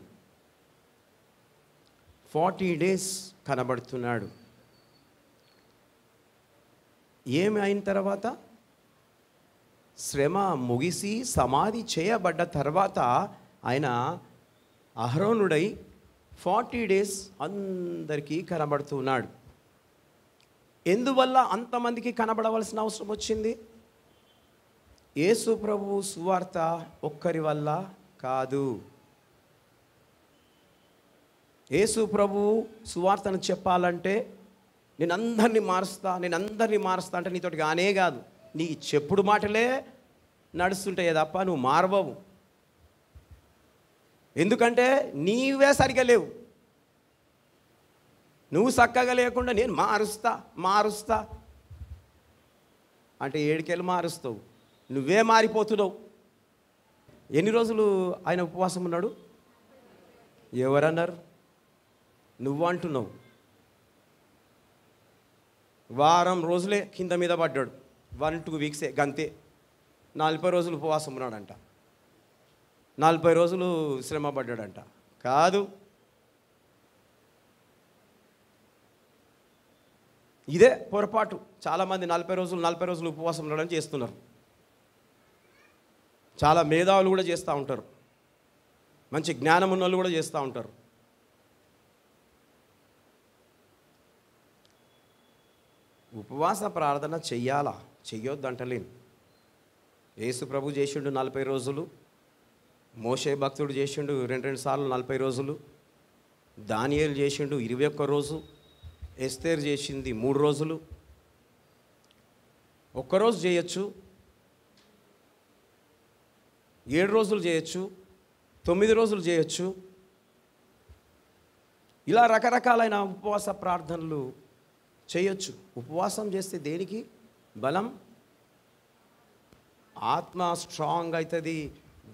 40 days కనబడుతున్నాడు. ఏమి అయిన తర్వాత, శ్రమ ముగిసి సమాధి చేయబడ్డ తర్వాత ఆయన అహరోనుడై 40 days అందరికీ కనబడుతున్నాడు. ఎందువల్ల అంతమందికి కనబడవలసిన అవసరం వచ్చింది? యేసు ప్రభువు సువార్త ఒక్కరి వల్ల కాదు. యేసు ప్రభువు సువార్తను చెప్పాలంటే నేను అందరినీ మారుస్తా అంటే నీతోటి కానే కాదు, నీ చెప్పుడు మాటలే నడుస్తుంటాయే తప్ప నువ్వు మారవవు. ఎందుకంటే నీవే సరిగా లేవు. నువ్వు చక్కగా లేకుండా నేను మారుస్తా అంటే ఏడికెళ్ళి మారుస్తావు, నువ్వే మారిపోతున్నావు. ఎన్ని రోజులు ఆయన ఉపవాసం ఉన్నాడు? ఎవరన్నారు? నువ్వు అంటున్నావు. వారం రోజులే కింద మీద పడ్డాడు, 1-2 వీక్సే గంతే. 40 రోజులు ఉపవాసం ఉన్నాడంట, 40 రోజులు శ్రమ పడ్డాడంట. కాదు, ఇదే పొరపాటు. చాలామంది 40 రోజులు ఉపవాసం ఉండడం చేస్తున్నారు. చాలా మేధావులు కూడా చేస్తూ ఉంటారు, మంచి జ్ఞానం ఉన్న వాళ్ళు కూడా చేస్తూ ఉంటారు. ఉపవాస ప్రార్థన చెయ్యాలా, చెయ్యొద్దు అంటలేను. యేసు ప్రభు చేసిండు 40 రోజులు, మోషే భక్తుడు చేసిండు 2 సార్లు 40 రోజులు, దానియేలు చేసిండు 21 రోజు, ఎస్తేర్ చేసింది 3 రోజులు. ఒక్కరోజు చేయొచ్చు, 7 రోజులు చేయొచ్చు, 9 రోజులు చేయొచ్చు. ఇలా రకరకాలైన ఉపవాస ప్రార్థనలు చేయొచ్చు. ఉపవాసం చేస్తే దేనికి బలం? ఆత్మ స్ట్రాంగ్ అవుతుంది,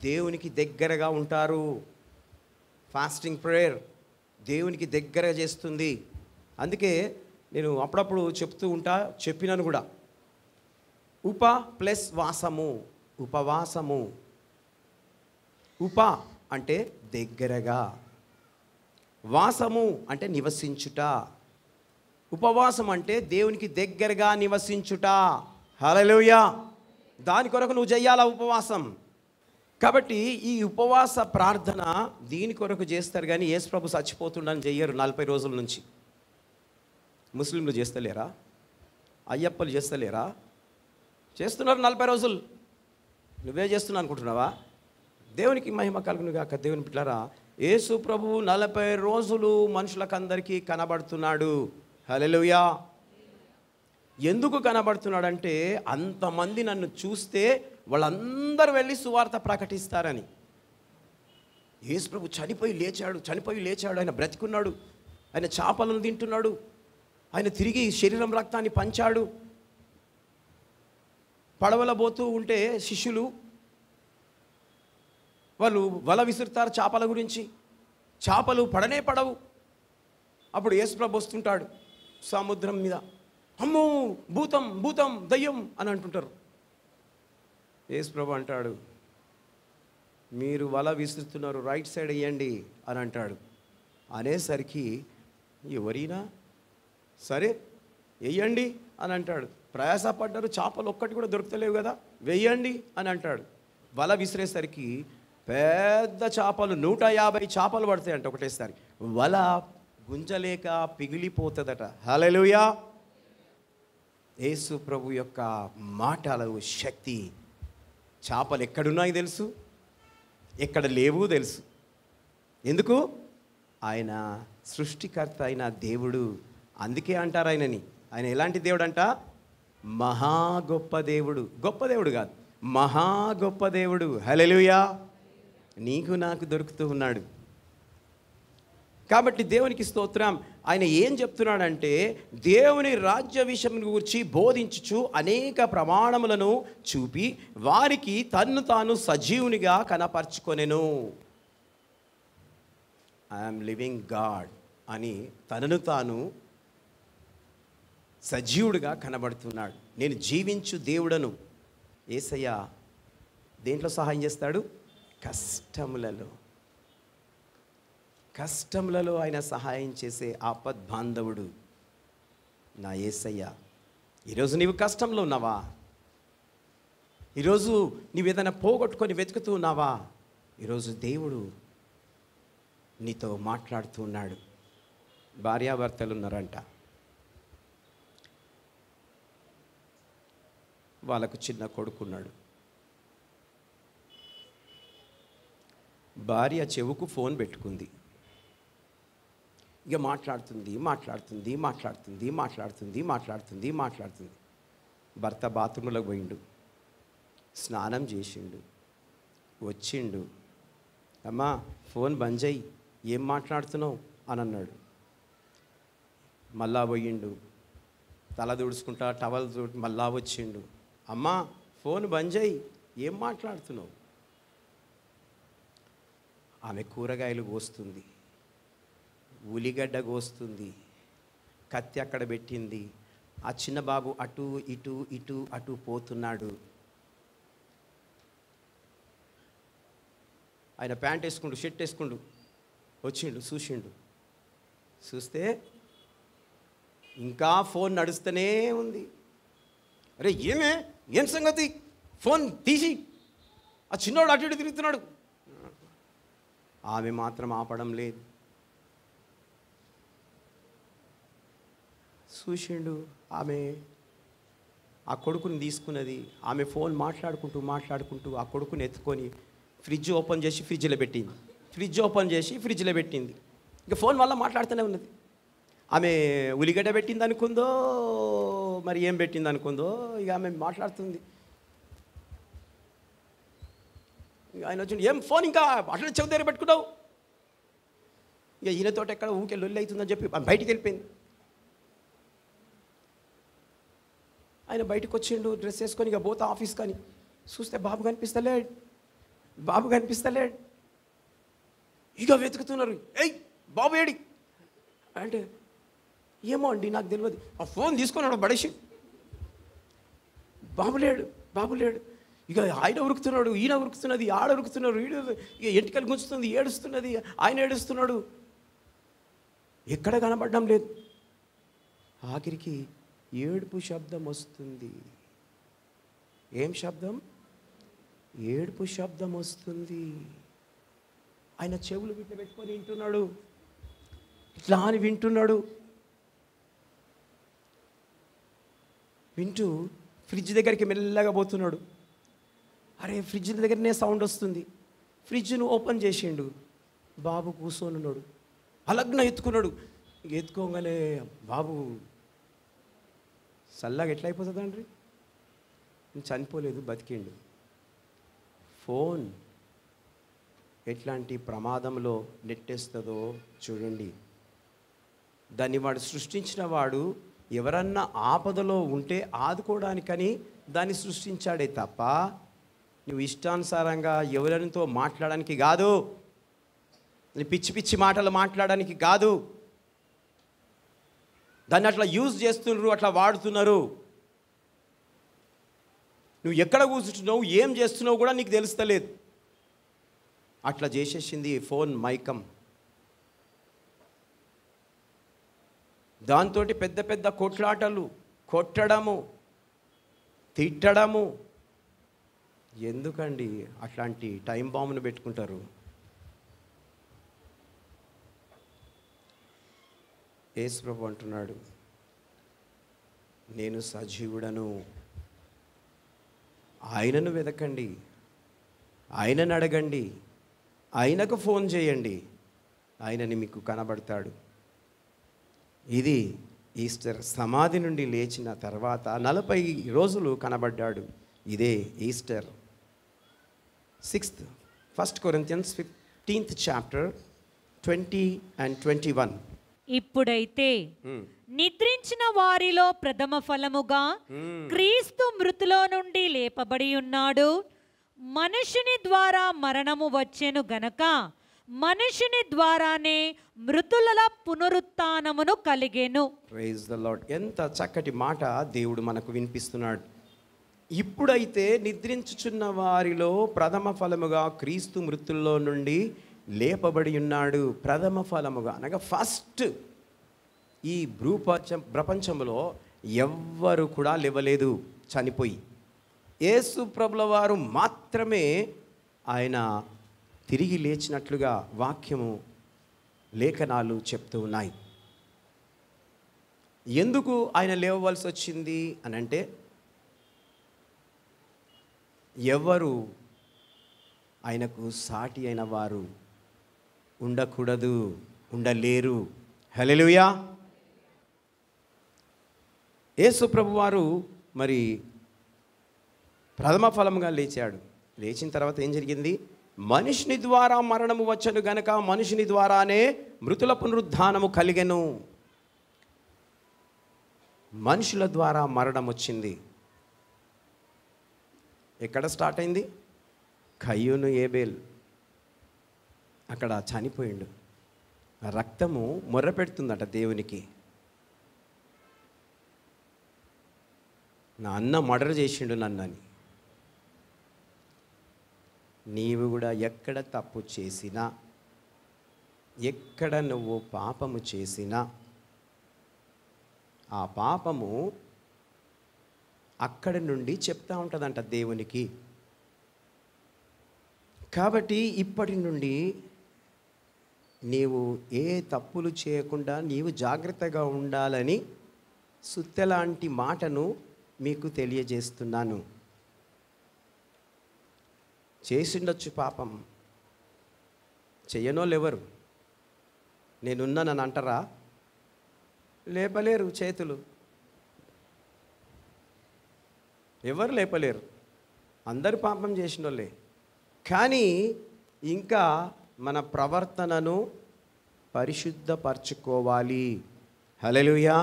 దేవునికి దగ్గరగా ఉంటారు. ఫాస్టింగ్ ప్రేయర్ దేవునికి దగ్గర చేస్తుంది. అందుకే నేను అప్పుడప్పుడు చెప్తూ ఉంటా, చెప్పినాను కూడా. ఉప ప్లస్ వాసము, ఉపవాసము. ఉప అంటే దగ్గరగా, వాసము అంటే నివసించుట. ఉపవాసం అంటే దేవునికి దగ్గరగా నివసించుట. హల్లెలూయా! దాని కొరకు నువ్వు చెయ్యాలా ఉపవాసం. కాబట్టి ఈ ఉపవాస ప్రార్థన దీని కొరకు చేస్తారు, కానీ యేసు ప్రభు చచ్చిపోతుండని చెయ్యరు 40 రోజుల నుంచి. ముస్లింలు చేస్తలేరా? అయ్యప్పలు చేస్తలేరా? చేస్తున్నారు 40 రోజులు. నువ్వే చేస్తున్నా అనుకుంటున్నావా? దేవునికి మహిమ కలుగును గాక. దేవుని బిడ్డలారా, యేసు ప్రభువు 40 రోజులు మనుషులకందరికీ కనబడుతున్నాడు. హల్లెలూయా! ఎందుకు కనబడుతున్నాడంటే అంతమంది నన్ను చూస్తే వాళ్ళందరూ వెళ్ళి సువార్త ప్రకటిస్తారని. యేసు ప్రభు చనిపోయి లేచాడు, ఆయన బ్రతికున్నాడు, ఆయన చేపలను తింటున్నాడు, ఆయన తిరిగి శరీరం రక్తాన్ని పంచాడు. పడవలో పోతూ ఉంటే శిష్యులు వాళ్ళు వల విసురుతారు చేపల గురించి, చేపలు పడవు. అప్పుడు యేసు ప్రభు వస్తుంటాడు సముద్రం మీద, అమ్మో భూతం దయ్యం అని అంటుంటారు. యేసు ప్రభు అంటాడు, మీరు వల విసురుతున్నారు, రైట్ సైడ్ వేయండి అని అంటాడు. అనేసరికి ఎవరైనా సరే వెయ్యండి అని అంటాడు. ప్రయాసపడ్డారు, చేపలు ఒక్కటి కూడా దొరుకుతలేవు కదా, వెయ్యండి అని అంటాడు. వల విసిరేసరికి పెద్ద చేపలు 150 చేపలు పడతాయి అంట ఒకటేసారి. వల గుంజలేక పిగిలిపోతుందట. హల్లెలూయా! యేసు ప్రభు యొక్క మాటలు శక్తి. చేపలు ఎక్కడున్నాయి తెలుసు, ఎక్కడ లేవు తెలుసు. ఎందుకు? ఆయన సృష్టికర్త అయిన దేవుడు. అందుకే అంటారు ఆయన ఎలాంటి దేవుడు అంట? మహా గొప్ప దేవుడు. గొప్ప దేవుడు కాదు, మహా గొప్ప దేవుడు. హల్లెలూయా! నీకు నాకు దొరుకుతూ ఉన్నాడు. కాబట్టి దేవునికి స్తోత్రం. ఆయన ఏం చెప్తున్నాడంటే దేవుని రాజ్య విషయం గురించి బోధించుచు అనేక ప్రమాణములను చూపి వారికి తన్ను తాను సజీవునిగా కనపరుచుకొనెను. ఐఎమ్ లివింగ్ గాడ్ అని తనను తాను సజీవుడిగా కనబడుతున్నాడు. నేను జీవించు దేవుడను. యేసయ్య దేంట్లో సహాయం చేస్తాడు? కష్టములలో ఆయన సహాయం చేసే ఆపద్బాంధవుడు నా యేసయ్య. ఈరోజు నీవు కష్టంలో ఉన్నావా? ఈరోజు నీవు ఏదైనా పోగొట్టుకొని వెతుకుతూ ఉన్నావా? ఈరోజు దేవుడు నీతో మాట్లాడుతూ ఉన్నాడు. భార్యాభర్తలు ఉన్నారంట, వాళ్ళకు చిన్న కొడుకున్నాడు. భార్య చెవుకు ఫోన్ పెట్టుకుంది. ఇక మాట్లాడుతుంది. భర్త బాత్రూంలోకి పోయిండు, స్నానం చేసిండు, వచ్చిండు. అమ్మా ఫోన్ బంద్ చేయి, ఏం మాట్లాడుతున్నావు అని అన్నాడు. మళ్ళా పోయిండు, తల తుడుచుకుంటా టవల్ మళ్ళా వచ్చిండు. అమ్మా ఫోన్ బంద్ చేయి, ఏం మాట్లాడుతున్నావు? ఆమె కూరగాయలు కోస్తుంది, ఉల్లిగడ్డ కోస్తుంది, కత్తి అక్కడ పెట్టింది. ఆ చిన్న బాబు అటు ఇటు ఇటు అటు పోతున్నాడు. ఆయన ప్యాంట్ వేసుకుండు, షర్ట్ వేసుకుండు, వచ్చిండు, చూస్తే ఇంకా ఫోన్ నడుస్తూనే ఉంది. అరే ఏం సంగతి, ఫోన్ తీసి, ఆ చిన్నోడు అటు ఇటు తిరుగుతున్నాడు. ఆమె మాత్రం ఆపడం లేదు. చూసిండు, ఆమె ఆ కొడుకుని తీసుకున్నది. ఆమె ఫోన్ మాట్లాడుకుంటూ ఆ కొడుకుని ఎత్తుకొని ఫ్రిడ్జ్ ఓపెన్ చేసి ఫ్రిడ్జ్లో పెట్టింది. ఇంకా ఫోన్ వల్ల మాట్లాడుతూనే ఉన్నది. ఆమె ఉల్లిగడ్డ పెట్టింది అనుకుందో, మరి ఏం పెట్టింది అనుకుందో, ఇక ఆమె మాట్లాడుతుంది. ఆయన వచ్చిండు, ఏం ఫోన్ ఇంకా అట్లా చెవి దగ్గర పెట్టుకున్నావు? ఇక ఈయనతోటి ఎక్కడ ఊకే లొల్లి అవుతుందని చెప్పి బయటికి వెళ్ళిపోయింది. ఆయన బయటకు వచ్చిండు, డ్రెస్ వేసుకొని ఇక పోతా ఆఫీస్. కానీ చూస్తే బాబు కనిపిస్తలేడు. ఇక వెతుకుతున్నారు, ఏయ్ బాబు ఏడి అంటే, ఏమో అండి నాకు తెలియదు, ఆ ఫోన్ తీసుకున్నాడు బడేసి. బాబు లేడు. ఇక ఆయన ఉరుకుతున్నాడు, ఈయన ఉరుకుతున్నది, ఆడ ఉరుకుతున్నారు, ఇక ఎంటికలు గుంచుతుంది, ఏడుస్తున్నది, ఆయన ఏడుస్తున్నాడు. ఎక్కడ కనబడడం లేదు. ఆఖరికి ఏడుపు శబ్దం వస్తుంది. ఏం శబ్దం? ఏడుపు శబ్దం వస్తుంది. ఆయన చెవులు పెట్టుకొని వింటున్నాడు, ఇట్లా అని వింటున్నాడు. వింటూ ఫ్రిడ్జ్ దగ్గరికి మెల్లగా పోతున్నాడు. అరే ఫ్రిడ్జ్ దగ్గరనే సౌండ్ వస్తుంది. ఫ్రిడ్జ్ను ఓపెన్ చేసిండు. బాబు కూర్చొని ఉన్నాడు. అలగ్న ఎత్తుకున్నాడు. ఎత్తుకోగానే బాబు చల్లగా ఎట్లా అయిపోతుందండి? చనిపోలేదు, బతికిండు. ఫోన్ ఎట్లాంటి ప్రమాదంలో నెట్టేస్తుందో చూడండి. దాన్ని వాడు సృష్టించిన వాడు ఎవరన్నా ఆపదలో ఉంటే ఆదుకోవడానికని దాన్ని సృష్టించాడే తప్ప నువ్వు ఇష్టానుసారంగా ఎవరితో మాట్లాడడానికి కాదు, పిచ్చి మాటలు మాట్లాడడానికి కాదు. దాన్ని అట్లా యూజ్ చేస్తున్నారు, అట్లా వాడుతున్నారు. నువ్వు ఎక్కడ కూర్చుంటున్నావు, ఏం చేస్తున్నావు కూడా నీకు తెలుస్తలేదు. అట్లా చేసేసింది ఫోన్ మైకం. దాంతో పెద్ద కొట్లాటలు, కొట్టడము, తిట్టడము. ఎందుకండి అట్లాంటి టైం బాంబును పెట్టుకుంటారు? యేసు ప్రభు అంటున్నాడు, నేను సజీవుడను, ఆయనను వెతకండి, ఆయనను అడగండి, ఆయనకు ఫోన్ చేయండి, ఆయనని మీకు కనబడతాడు. ఇది ఈస్టర్. సమాధి నుండి లేచిన తర్వాత 40 రోజులు కనబడ్డాడు. ఇదే Easter. 1 Corinthians 15th chapter 20 and 21. ఇప్పుడైతే నిద్రించిన వారిలో ప్రథమ ఫలముగా క్రీస్తు మృతులో నుండి లేపబడి ఉన్నాడు. మనుషుని ద్వారా మరణము వచ్చెను గనక మనుషుని ద్వారానే మృతుల పునరుత్థానమును కలిగెను. Praise the Lord. ఎంత చక్కటి మాట దేవుడు మనకు వినిపిస్తున్నాడు. ఇప్పుడైతే నిద్రించుచున్న వారిలో ప్రథమ ఫలముగా క్రీస్తు మృతుల్లో నుండి లేపబడి ఉన్నాడు. ప్రథమ ఫలముగా అనగా ఫస్ట్. ఈ ప్రపంచంలో ఎవ్వరు కూడా లేవలేదు చనిపోయి. యేసు ప్రభుల వారు మాత్రమే ఆయన తిరిగి లేచినట్లుగా వాక్యము, లేఖనాలు చెప్తూ ఉన్నాయి. ఎందుకు ఆయన లేవవలసి వచ్చింది అని అంటే, ఎవరు ఆయనకు సాటి అయిన వారు ఉండకూడదు, ఉండలేరు. హల్లెలూయా. యేసు ప్రభువారు మరి ప్రథమ ఫలముగా లేచాడు. లేచిన తర్వాత ఏం జరిగింది? మనుషుని ద్వారా మరణము వచ్చను గనక మనుషుని ద్వారానే మృతుల పునరుద్ధానము కలిగెను. మనుషుల ద్వారా మరణం వచ్చింది. ఎక్కడ స్టార్ట్ అయింది? కయ్యూను ఏబేల్ అక్కడ చనిపోయిండు. రక్తము మొర్ర పెడుతుందట దేవునికి. నా అన్న మర్డర్ చేసిండు నన్నని. నీవు కూడా ఎక్కడ తప్పు చేసినా, ఎక్కడ నువ్వు పాపము చేసినా ఆ పాపము అక్కడి నుండి చెప్తా ఉంటుందంట దేవునికి. కాబట్టి ఇప్పటి నుండి నీవు ఏ తప్పులు చేయకుండా నీవు జాగ్రత్తగా ఉండాలని సుత్తెలాంటి మాటను మీకు తెలియజేస్తున్నాను. చేసిండొచ్చు పాపం, చెయ్యనోళ్ళు ఎవరు? నేనున్నానని అంటారా? లేపలేరు చేతులు, ఎవరు లేపలేరు. అందరు పాపం చేసిన వాళ్ళే. కానీ ఇంకా మన ప్రవర్తనను పరిశుద్ధపరచుకోవాలి. హల్లెలూయా.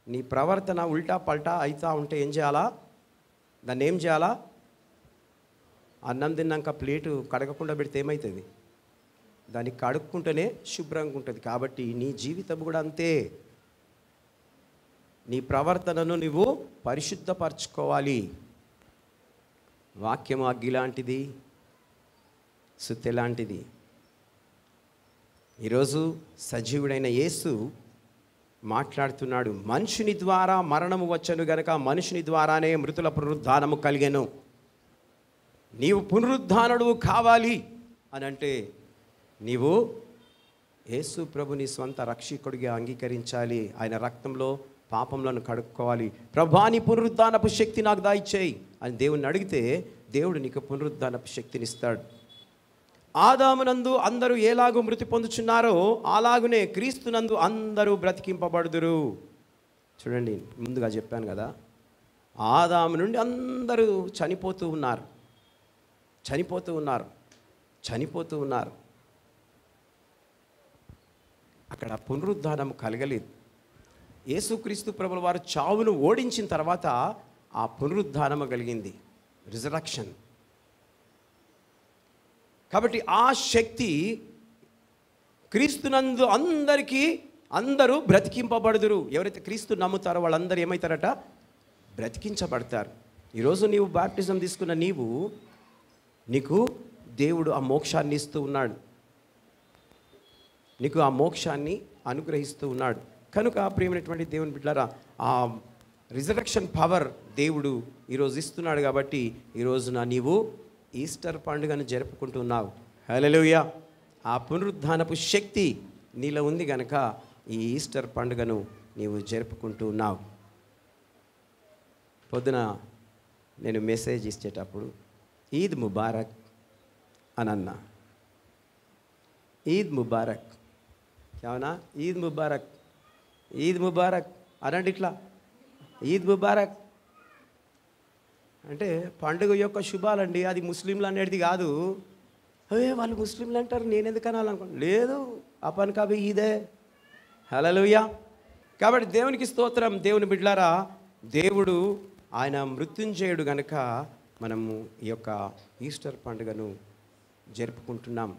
నీ ప్రవర్తన ఉల్టా పల్టా అవుతా ఉంటే ఏం చేయాలా? దాన్ని ఏం చేయాలా? అన్నం తిన్నాక ప్లేటు కడగకుండా పెడితే ఏమవుతుంది? దాన్ని కడుక్కుంటేనే శుభ్రంగా ఉంటుంది. కాబట్టి నీ జీవితం కూడా అంతే. నీ ప్రవర్తనను నువ్వు పరిశుద్ధపరచుకోవాలి. వాక్యం అగ్గి లాంటిది, సుత్తె లాంటిది. ఈరోజు సజీవుడైన యేసు మాట్లాడుతున్నాడు. మనుషుని ద్వారా మరణము వచ్చను గనక మనుషుని ద్వారానే మృతుల పునరుద్ధానము కలిగెను. నీవు పునరుద్ధానుడు కావాలి అని అంటే నీవు యేసు ప్రభుని స్వంత రక్షకుడిగా అంగీకరించాలి. ఆయన రక్తంలో పాపంలను కడుక్కోవాలి. ప్రభా నీ పునరుద్ధానపు శక్తి నాకు దయచేయి అని దేవుణ్ణి అడిగితే దేవుడు నీకు పునరుద్ధానపు శక్తినిస్తాడు. ఆదామునందు అందరూ ఎలాగూ మృతి పొందుచున్నారో అలాగునే క్రీస్తునందు అందరూ బ్రతికింపబడుదురు. చూడండి, ముందుగా చెప్పాను కదా, ఆదాము నుండి అందరూ చనిపోతూ ఉన్నారు. అక్కడ పునరుద్ధానం కలగలేదు. యేసుక్రీస్తు ప్రభుల వారు చావును ఓడించిన తర్వాత ఆ పునరుద్ధానము కలిగింది, రిజరక్షన్. కాబట్టి ఆ శక్తి క్రీస్తునందు అందరూ బ్రతికింపబడుదురు. ఎవరైతే క్రీస్తు నమ్ముతారో వాళ్ళందరూ ఏమవుతారట? బ్రతికించబడతారు. ఈరోజు నీవు బాప్టిజం తీసుకున్న నీకు దేవుడు ఆ మోక్షాన్ని ఇస్తూ ఉన్నాడు. నీకు ఆ మోక్షాన్ని అనుగ్రహిస్తూ ఉన్నాడు. కనుక ప్రియమైనటువంటి దేవుని బిడ్డలారా, ఆ రిజరక్షన్ పవర్ దేవుడు ఈరోజు ఇస్తున్నాడు. కాబట్టి ఈరోజున నీవు ఈస్టర్ పండుగను జరుపుకుంటున్నావు. హల్లెలూయా. ఆ పునరుద్ధానపు శక్తి నీలో ఉంది కనుక ఈ ఈస్టర్ పండుగను నీవు జరుపుకుంటూ ఉన్నావు. పొద్దున నేను మెసేజ్ ఇచ్చేటప్పుడు ఈద్ ముబారక్ అని అన్నా. ఈద్ ముబారక్, అవునా? ఈద్ ముబారక్, ఈద్ ముబారక్ అనండి. ఇట్లా ఈద్ ముబారక్ అంటే పండుగ యొక్క శుభాలండి. అది ముస్లింలు అనేది కాదు. వాళ్ళు ముస్లింలు అంటారు, నేను ఎందుకు అనాలనుకోండి. లేదు, అపన్ కవి ఈదే. హల్లెలూయా. కాబట్టి దేవునికి స్తోత్రం. దేవుని బిడ్డలారా, దేవుడు ఆయన మృత్యుంజయుడు గనుక మనము ఈ యొక్క ఈస్టర్ పండుగను జరుపుకుంటున్నాం.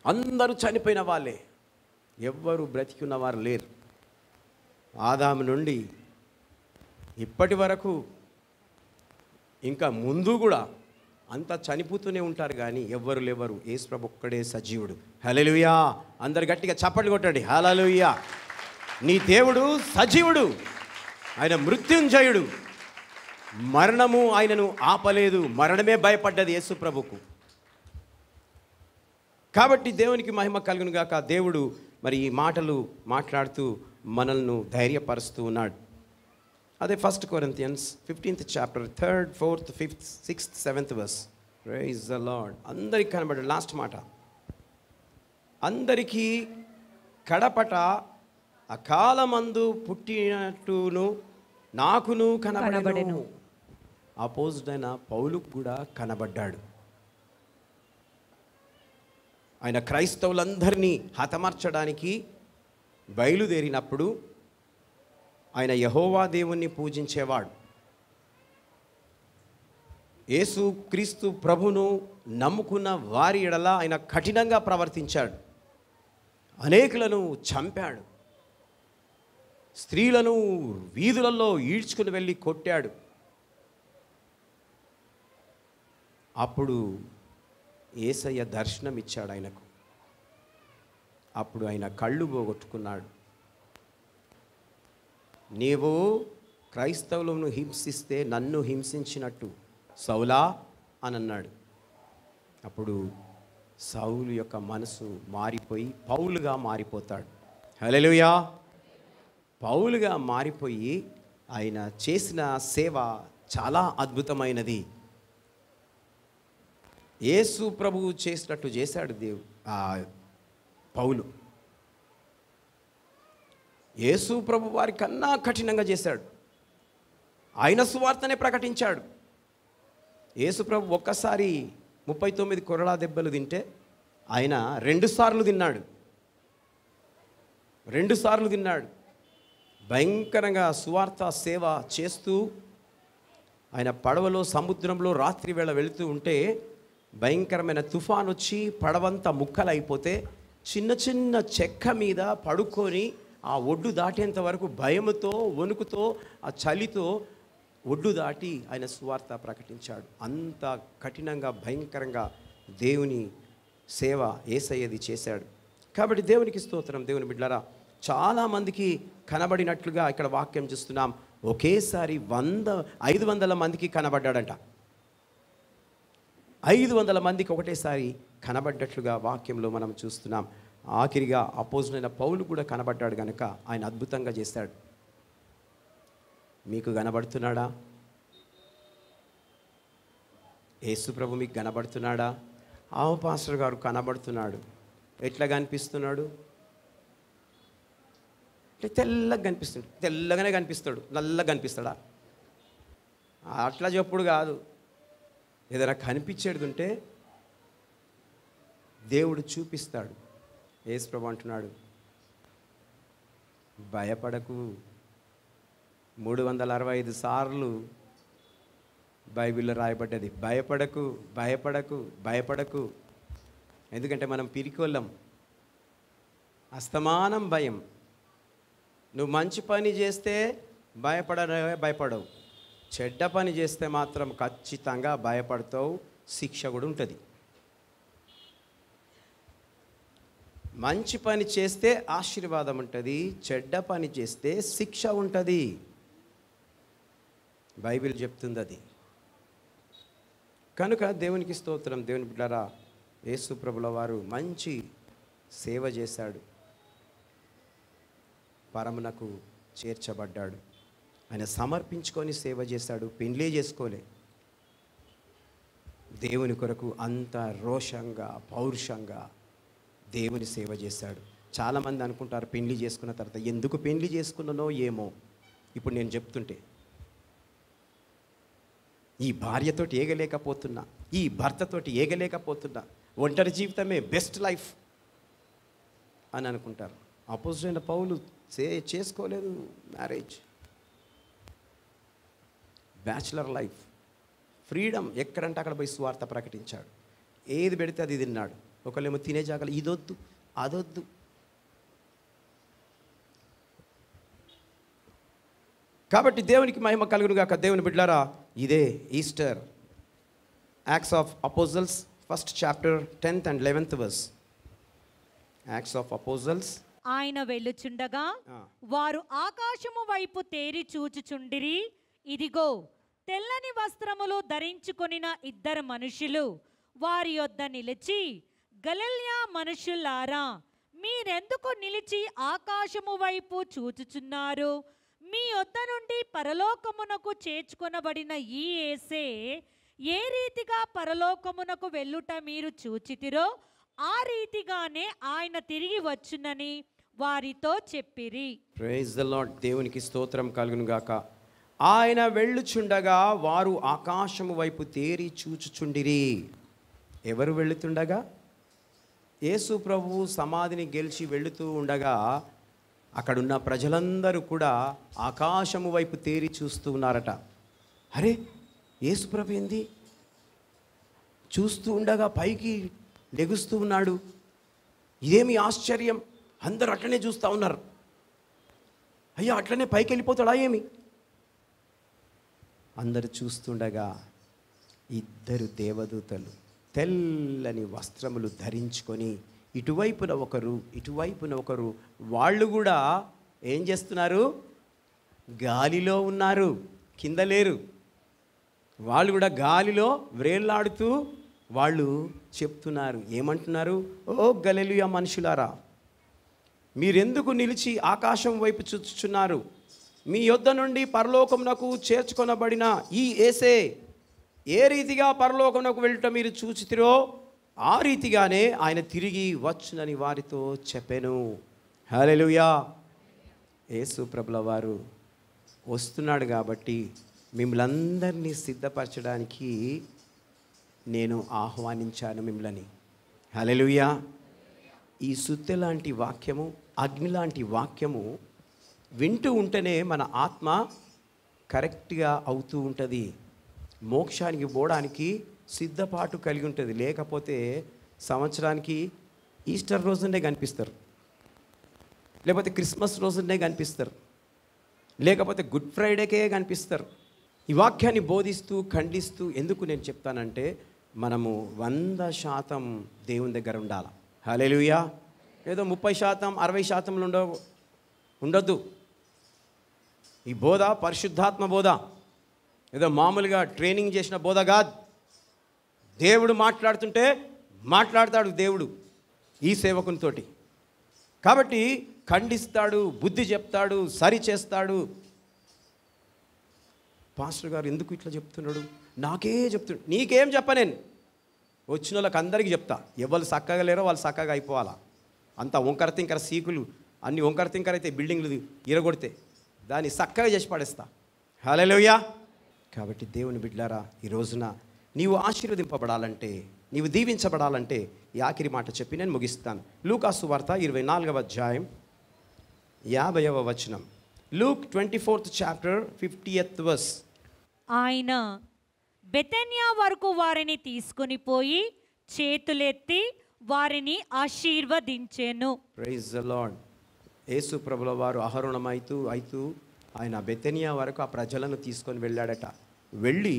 అందరూ చనిపోయిన వాళ్ళే, ఎవ్వరూ బ్రతికి ఉన్నవారు లేరు. ఆదాము నుండి ఇప్పటి వరకు ఇంకా ముందు కూడా అంతా చనిపోతూనే ఉంటారు, కానీ ఎవ్వరు లేవరు. యేసు ప్రభు ఒక్కడే సజీవుడు. హల్లెలూయా. అందరు గట్టిగా చప్పట్లు కొట్టండి. హల్లెలూయా. నీ దేవుడు సజీవుడు, ఆయన మృత్యుంజయుడు. మరణము ఆయనను ఆపలేదు, మరణమే భయపడ్డది యేసు ప్రభుకు. కాబట్టి దేవునికి మహిమ కలుగును గాక. దేవుడు మరి ఈ మాటలు మాట్లాడుతూ మనల్ని ధైర్యపరుస్తూ ఉన్నాడు. అదే 1 Corinthians 15th chapter 3rd, 4th, 5th, 6th, 7th verse. Praise the Lord. అందరికి కనబడ్డాడు. లాస్ట్ మాట, అందరికీ కడపట అకాలమందు పుట్టినట్టును నాకును కనబడెను. అపోజిట్ అయిన పౌలుకు కూడా కనబడ్డాడు. ఆయన క్రైస్తవులందరినీ హతమార్చడానికి బయలుదేరినప్పుడు ఆయన యెహోవా దేవుణ్ణి పూజించేవాడు. యేసు క్రీస్తు ప్రభును నమ్ముకున్న వారి ఎడల ఆయన కఠినంగా ప్రవర్తించాడు. అనేకులను చంపాడు. స్త్రీలను వీధులలో ఈడ్చుకుని వెళ్ళి కొట్టాడు. అప్పుడు యేసయ్య దర్శనం ఇచ్చాడు ఆయనకు. అప్పుడు ఆయన కళ్ళు పోగొట్టుకున్నాడు. నీవు క్రైస్తవులను హింసిస్తే నన్ను హింసించినట్టు సౌలా అని అన్నాడు. అప్పుడు సౌలు యొక్క మనసు మారిపోయి పౌలుగా మారిపోతాడు. హల్లెలూయా. పౌలుగా మారిపోయి ఆయన చేసిన సేవ చాలా అద్భుతమైనది. యేసు ప్రభువు చేసినట్టు చేశాడు పౌలు. యేసు ప్రభు వారి కన్నా కఠినంగా చేశాడు. ఆయన సువార్తనే ప్రకటించాడు. యేసు ప్రభు ఒక్కసారి 39 కొరడా దెబ్బలు తింటే ఆయన 2 సార్లు తిన్నాడు. 2 సార్లు తిన్నాడు. భయంకరంగా సువార్త సేవ చేస్తూ ఆయన పడవలో సముద్రంలో రాత్రి వేళ వెళుతూ ఉంటే భయంకరమైన తుఫాన్ వచ్చి పడవంతా ముక్కలైపోతే చిన్న చిన్న చెక్క మీద పడుకొని ఆ ఒడ్డు దాటేంత వరకు భయముతో వణుకుతో ఆ చలితో ఒడ్డు దాటి ఆయన సువార్త ప్రకటించాడు. అంత కఠినంగా భయంకరంగా దేవుని సేవ యేసయ్యది చేశాడు. కాబట్టి దేవునికి స్తోత్రం. దేవుని బిడ్డలారా, చాలామందికి కనబడినట్లుగా ఇక్కడ వాక్యం చూస్తున్నాం. ఒకేసారి 500 మందికి కనబడ్డాడంట. 500 మందికి ఒకటేసారి కనబడ్డట్లుగా వాక్యంలో మనం చూస్తున్నాం. ఆఖరిగా అపోజిట్ పౌలు కూడా కనబడ్డాడు కనుక ఆయన అద్భుతంగా చేశాడు. మీకు కనబడుతున్నాడా? యేసు ప్రభు మీకు కనబడుతున్నాడా? పాస్టర్ గారు కనబడుతున్నాడు. ఎట్లా కనిపిస్తున్నాడు? తెల్లగా కనిపిస్తాడు. తెల్లగానే కనిపిస్తాడు. నల్లగా కనిపిస్తాడా? అట్లా చెప్పుడు కాదు. ఏదైనా కనిపించేది ఉంటే దేవుడు చూపిస్తాడు. యేసు ప్రభు అంటున్నాడు, భయపడకు. 365 సార్లు బైబిల్లో రాయబడ్డది, భయపడకు, భయపడకు, భయపడకు. ఎందుకంటే మనం పిరికోళ్ళం. అస్తమానం భయం. నువ్వు మంచి పని చేస్తే భయపడవు. చెడ్డ పని చేస్తే మాత్రం ఖచ్చితంగా భయపడతావు. శిక్ష కూడా ఉంటుంది. మంచి పని చేస్తే ఆశీర్వాదం ఉంటుంది, చెడ్డ పని చేస్తే శిక్ష ఉంటుంది. బైబిల్ చెప్తుంది అది. కనుక దేవునికి స్తోత్రం. దేవుని బిడ్డలారా, యేసు ప్రభుల వారు మంచి సేవ చేశాడు. పరమునకు చేర్చబడ్డాడు. ఆయన సమర్పించుకొని సేవ చేశాడు. పెండ్లే చేసుకోలే. దేవుని కొరకు అంత రోషంగా పౌరుషంగా దేవుని సేవ చేశాడు. చాలామంది అనుకుంటారు పెండ్లి చేసుకున్న తర్వాత ఎందుకు పెండ్లి చేసుకున్నానో ఏమో. ఇప్పుడు నేను చెప్తుంటే ఈ భార్యతోటి ఏగలేకపోతున్నా, ఈ భర్తతోటి ఏగలేకపోతున్నా, ఒంటరి జీవితమే బెస్ట్ లైఫ్ అని అనుకుంటారు. అపోజిట్ అయిన పౌలు చేసుకోలేదు మ్యారేజ్. Bachelor life, freedom. ఎక్కడంటే అక్కడ పోయి సువార్త ప్రకటించాడు. ఏది పెడితే అది తిన్నాడు. ఒకళ్ళేమో తినే జాగాలు ఇదొద్దు అదొద్దు. కాబట్టి దేవునికి మహిమ కలుగును గాక. దేవుని బిడ్డలారా, ఇదే Easter. Acts of Apostles 1st chapter 10th and 11th verse. Acts of అపోజల్స్. ఆయన వెళ్ళుచుండగా వారు ఆకాశము వైపు తేరి చూచుచుండిరి. ఇదిగో, తెల్లని వస్త్రములు ధరించుకొనిన 2 మనుషులు వారి యొద్ద నిలిచి, గలిలయ మనుషులారా, మీరెందుకు నిలిచి ఆకాశము వైపు చూచుచున్నారు? మీ యొద్ద నుండి పరలోకమునకు చేర్చుకొనబడిన ఈ యేసే ఏ రీతిగా పరలోకమునకు వెళ్ళుట మీరు చూచితిరో ఆ రీతిగానే ఆయన తిరిగి వచ్చునని వారితో చెప్పిరి. Praise the Lord. దేవునికి స్తోత్రం కలుగును గాక. ఆయన వెళ్ళుచుండగా వారు ఆకాశము వైపు తేరి చూచుచుండిరి. ఎవరు వెళుతుండగా? యేసు ప్రభువు సమాధిని గెలిచి వెళుతూ ఉండగా అక్కడున్న ప్రజలందరూ కూడా ఆకాశము వైపు తేరి చూస్తూ ఉన్నారట. అరే, యేసు ప్రభు ఏంది చూస్తూ ఉండగా పైకి లెగుస్తూ ఉన్నాడు, ఇదేమి ఆశ్చర్యం, అందరూ అట్లనే చూస్తూ ఉన్నారు. అయ్యా, అట్లనే పైకి వెళ్ళిపోతాడా ఏమి? అందరు చూస్తుండగా ఇద్దరు దేవదూతలు తెల్లని వస్త్రములు ధరించుకొని ఇటువైపున ఒకరు ఇటువైపున ఒకరు, వాళ్ళు కూడా ఏం చేస్తున్నారు? గాలిలో ఉన్నారు, కింద లేరు. వాళ్ళు కూడా గాలిలో వ్రేళ్ళాడుతూ వాళ్ళు చెప్తున్నారు. ఏమంటున్నారు? ఓ గలిలయ మనుషులారా, మీరెందుకు నిలిచి ఆకాశం వైపు చూచుచున్నారు? మీ యొద్ద నుండి పరలోకమునకు చేర్చుకొనబడిన ఈ యేసే ఏ రీతిగా పరలోకమునకు వెళ్ళటం మీరు చూచితిరో ఆ రీతిగానే ఆయన తిరిగి వచ్చునని వారితో చెప్పెను. హల్లెలూయా. యేసు ప్రభుల వారు వస్తున్నాడు కాబట్టి మిమ్మల్ని అందరినీ సిద్ధపరచడానికి నేను ఆహ్వానించాను మిమ్మల్ని. హల్లెలూయా. ఈ సుత్తె లాంటి వాక్యము, అగ్ని లాంటి వాక్యము వింటూ ఉంటేనే మన ఆత్మ కరెక్ట్గా అవుతూ ఉంటుంది, మోక్షానికి పోవడానికి సిద్ధపాటు కలిగి ఉంటుంది. లేకపోతే సంవత్సరానికి ఈస్టర్ రోజునే కనిపిస్తారు, లేకపోతే క్రిస్మస్ రోజునే కనిపిస్తారు, లేకపోతే గుడ్ ఫ్రైడేకే కనిపిస్తారు. ఈ వాక్యాన్ని బోధిస్తూ ఖండిస్తూ ఎందుకు నేను చెప్తానంటే, మనము 100% దేవుని దగ్గర ఉండాలి. హల్లెలూయా. ఏదో 30%, 60% ఉండొద్దు. ఈ బోధ పరిశుద్ధాత్మ బోధ, ఏదో మామూలుగా ట్రైనింగ్ చేసిన బోధ కాదు. దేవుడు మాట్లాడుతుంటే మాట్లాడతాడు దేవుడు ఈ సేవకునితోటి. కాబట్టి ఖండిస్తాడు, బుద్ధి చెప్తాడు, సరి చేస్తాడు. పాస్టర్ గారు ఎందుకు ఇట్లా చెప్తున్నాడు, నాకే చెప్తున్నాడు. నీకేం చెప్ప, నేను వచ్చిన వాళ్ళకి అందరికీ చెప్తా. ఎవరు చక్కగా లేరో వాళ్ళు చక్కగా అయిపోవాలా. అంత వంకర తింకర సీకులు, అన్ని వంకర తింకర అయితే బిల్డింగ్లు ఇరగొడితే దాన్ని చక్కగా చేసి పడేస్తా. హల్లెలూయా. కాబట్టి దేవుని బిడ్డలారా, ఈ రోజున నీవు ఆశీర్వదింపబడాలంటే, నీవు దీవించబడాలంటే ఈ ఆఖరి మాట చెప్పి నేను ముగిస్తాను. లూకాసు వార్త 24వ అధ్యాయం 50వ వచనం. Luke 24th chapter 50th verse. ఆయన బెతన్యా వరకు వారిని తీసుకొని పోయి చేతులెత్తి వారిని ఆశీర్వదించెను. Praise the Lord. యేసు ప్రభుల వారు ఆహరణమైతూ ఆయన బెతనియా వరకు ఆ ప్రజలను తీసుకొని వెళ్ళాడట. వెళ్ళి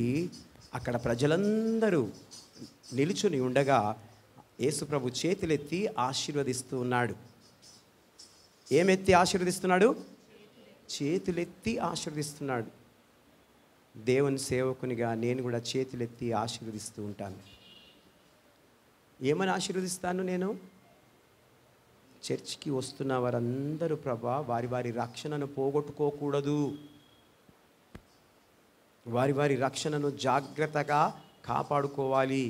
అక్కడ ప్రజలందరూ నిలుచుని ఉండగా యేసు ప్రభు చేతులెత్తి ఆశీర్వదిస్తూ ఉన్నాడు. ఏమెత్తి ఆశీర్వదిస్తున్నాడు? చేతులెత్తి ఆశీర్వదిస్తున్నాడు. దేవుని సేవకునిగా నేను కూడా చేతులెత్తి ఆశీర్వదిస్తూ ఉంటాను. ఏమని ఆశీర్వదిస్తాను నేను? చర్చికి వస్తున్న వారందరూ ప్రభా వారి వారి రక్షణను పోగొట్టుకోకూడదు, వారి వారి రక్షణను జాగ్రత్తగా కాపాడుకోవాలి.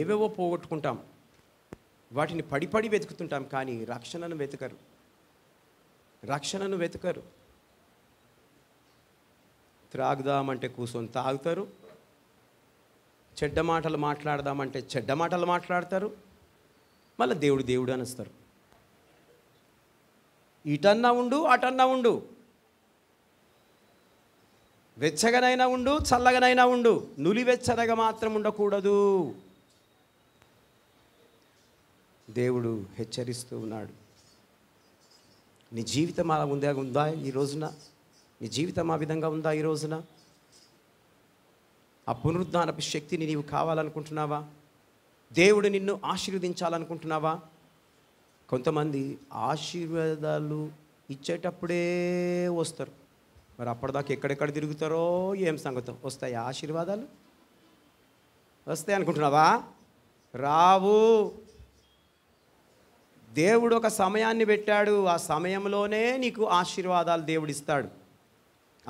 ఏవేవో పోగొట్టుకుంటాం, వాటిని పడి వెతుకుతుంటాం, కానీ రక్షణను వెతకరు. త్రాగుదామంటే కూర్చొని తాగుతారు, చెడ్డ మాటలు మాట్లాడదామంటే చెడ్డ మాటలు మాట్లాడతారు, మళ్ళీ దేవుడు అనేస్తారు. ఇటన్నా ఉండు అటన్నా ఉండు, వెచ్చగనైనా ఉండు చల్లగనైనా ఉండు, నులివెచ్చనగా మాత్రం ఉండకూడదు. దేవుడు హెచ్చరిస్తూ ఉన్నాడు. నీ జీవితం అలా ఉందా ఈ రోజున? నీ జీవితం ఆ విధంగా ఉందా ఈ రోజున? ఆ పునరుద్ధానపు శక్తిని నీవు కావాలనుకుంటున్నావా? దేవుడు నిన్ను ఆశీర్వదించాలనుకుంటున్నావా? కొంతమంది ఆశీర్వాదాలు ఇచ్చేటప్పుడే వస్తారు, మరి అప్పటిదాకా ఎక్కడెక్కడ తిరుగుతారో ఏం సంగతో. వస్తాయి ఆశీర్వాదాలు? వస్తాయి అనుకుంటున్నావా? రావు. దేవుడు ఒక సమయాన్ని పెట్టాడు, ఆ సమయంలోనే నీకు ఆశీర్వాదాలు దేవుడిస్తాడు.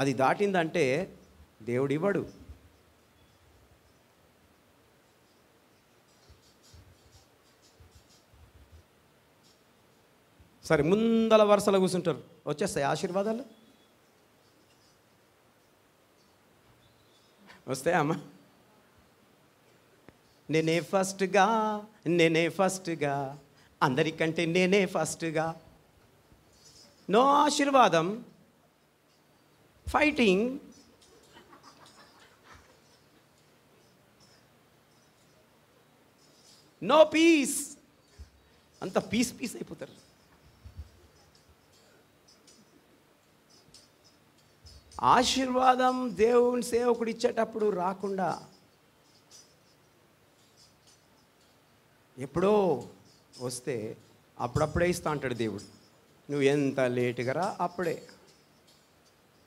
అది దాటిందంటే దేవుడు ఇవ్వడు. సరే, ముందల వరుసలో కూర్చుంటారు, వచ్చేస్తాయి ఆశీర్వాదాలు. వస్తాయా అమ్మా? నేనే ఫస్ట్గా అందరికంటే నేనే ఫస్ట్గా. నో ఆశీర్వాదం, ఫైటింగ్. నో పీస్, అంత పీస్ అయిపోతారు. ఆశీర్వాదం దేవుని సేవకుడు ఇచ్చేటప్పుడు రాకుండా ఎప్పుడో వస్తే అప్పుడప్పుడే ఇస్తా అంటాడు దేవుడు. నువ్వు ఎంత లేటుగా రా అప్పుడే,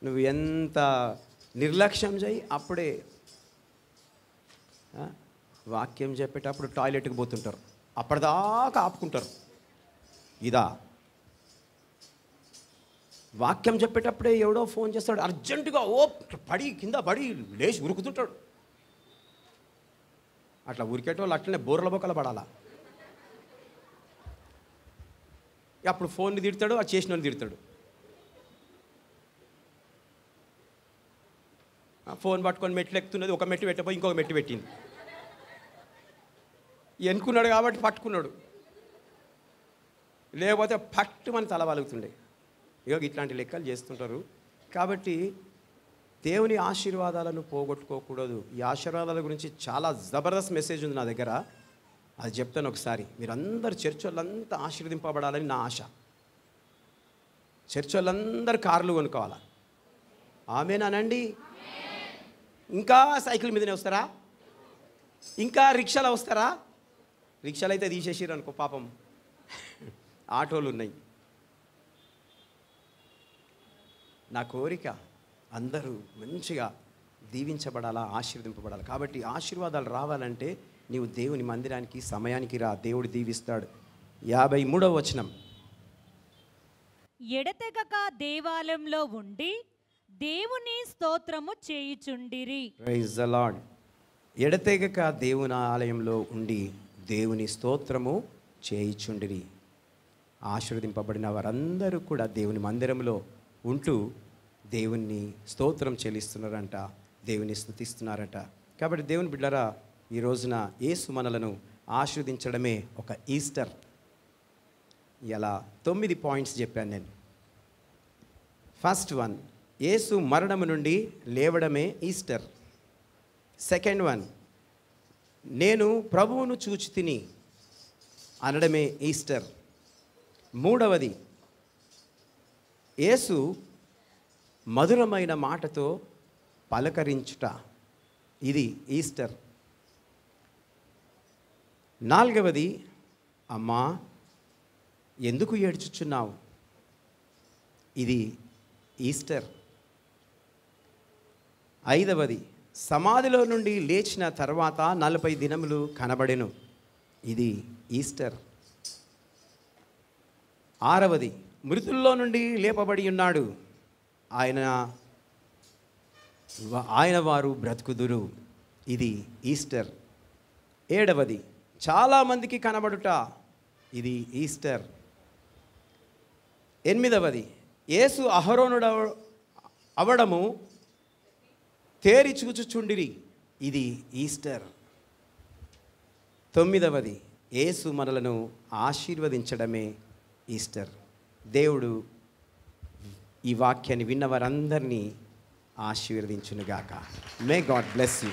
నువ్వు ఎంత నిర్లక్ష్యం చేయి అప్పుడే. వాక్యం చెప్పేటప్పుడు టాయిలెట్కి పోతుంటారు, అప్పటిదాకా ఆపుకుంటారు. ఇదా వాక్యం చెప్పేటప్పుడే ఎవడో ఫోన్ చేస్తాడు, అర్జెంటుగా కింద పడి లేచి ఉరుకుతుంటాడు. అట్లా ఉరికేటోళ్ళు అట్లనే బోర్ల బొక్కలు పడాలా. అప్పుడు ఫోన్ని తిడతాడు, అది చేసిన వాళ్ళు తిడతాడు. ఫోన్ పట్టుకొని మెట్లు ఎక్కుతున్నది, ఒక మెట్టు పెట్టబోయి ఇంకొక మెట్టు పెట్టింది. ఎన్నుకున్నాడు కాబట్టి పట్టుకున్నాడు, లేకపోతే పట్టుమని తల వలుగుతుండే. ఇక ఇట్లాంటి లెక్కలు చేస్తుంటారు. కాబట్టి దేవుని ఆశీర్వాదాలను పోగొట్టుకోకూడదు. ఈ ఆశీర్వాదాల గురించి చాలా జబర్దస్త్ మెసేజ్ ఉంది నా దగ్గర, అది చెప్తాను ఒకసారి. మీరందరూ చర్చ్ వాళ్ళంతా ఆశీర్వదింపబడాలని నా ఆశ. చర్చ్ వాళ్ళందరూ కార్లు కొనుక్కోవాలా. ఆమేనానండి? ఇంకా సైకిల్ మీదనే వస్తారా? ఇంకా రిక్షాలో వస్తారా? రిక్షాలు అయితే తీసేసిర్రు అనుకో, పాపం ఆటోలు ఉన్నాయి. నా కోరిక అందరూ మంచిగా దీవించబడాలా, ఆశీర్వదింపబడాలి. కాబట్టి ఆశీర్వాదాలు రావాలంటే నీవు దేవుని మందిరానికి సమయానికి రా, దేవుడు దీవిస్తాడు. 53వ వచనం. ఎడతెగక దేవాలయంలో ఉండి దేవుని స్తోత్రము చేయుచుండిరి. Praise the lord. ఎడతెగక దేవుని ఆలయంలో ఉండి దేవుని స్తోత్రము చేయుచుండిరి. ఆశీర్వదింపబడిన వారందరూ కూడా దేవుని మందిరంలో ఉంటూ దేవుణ్ణి స్తోత్రం చెల్లిస్తున్నారంట, దేవుని స్తుతిస్తున్నారట. కాబట్టి దేవుని బిడ్డరా, ఈ రోజున యేసు మనలను ఆశీర్వదించడమే ఒక ఈస్టర్. ఇలా 9 పాయింట్స్ చెప్పాను నేను. ఫస్ట్ వన్, యేసు మరణము నుండి లేవడమే ఈస్టర్. సెకండ్ వన్, నేను ప్రభువును చూచి తిని అనడమే ఈస్టర్. మూడవది, యేసు మధురమైన మాటతో పలకరించుట, ఇది ఈస్టర్. నాలుగవది, అమ్మా ఎందుకు ఏడ్చుచున్నావు, ఇది ఈస్టర్. ఐదవది, సమాధిలో నుండి లేచిన తర్వాత 40 దినములు కనబడెను, ఇది ఈస్టర్. ఆరవది, మృతుల్లో నుండి లేపబడి ఉన్నాడు, ఆయన వారు బ్రతుకుదురు, ఇది ఈస్టర్. ఏడవది, చాలామందికి కనబడుట, ఇది ఈస్టర్. ఎనిమిదవది, యేసు అహరోనుడు అవడము తేరి చూచుచుండిరి, ఇది ఈస్టర్. తొమ్మిదవది, యేసు మనలను ఆశీర్వదించడమే ఈస్టర్. దేవుడు ఈ వాక్యాన్ని విన్న వారందరినీ ఆశీర్వదించునుగాక. May God bless you.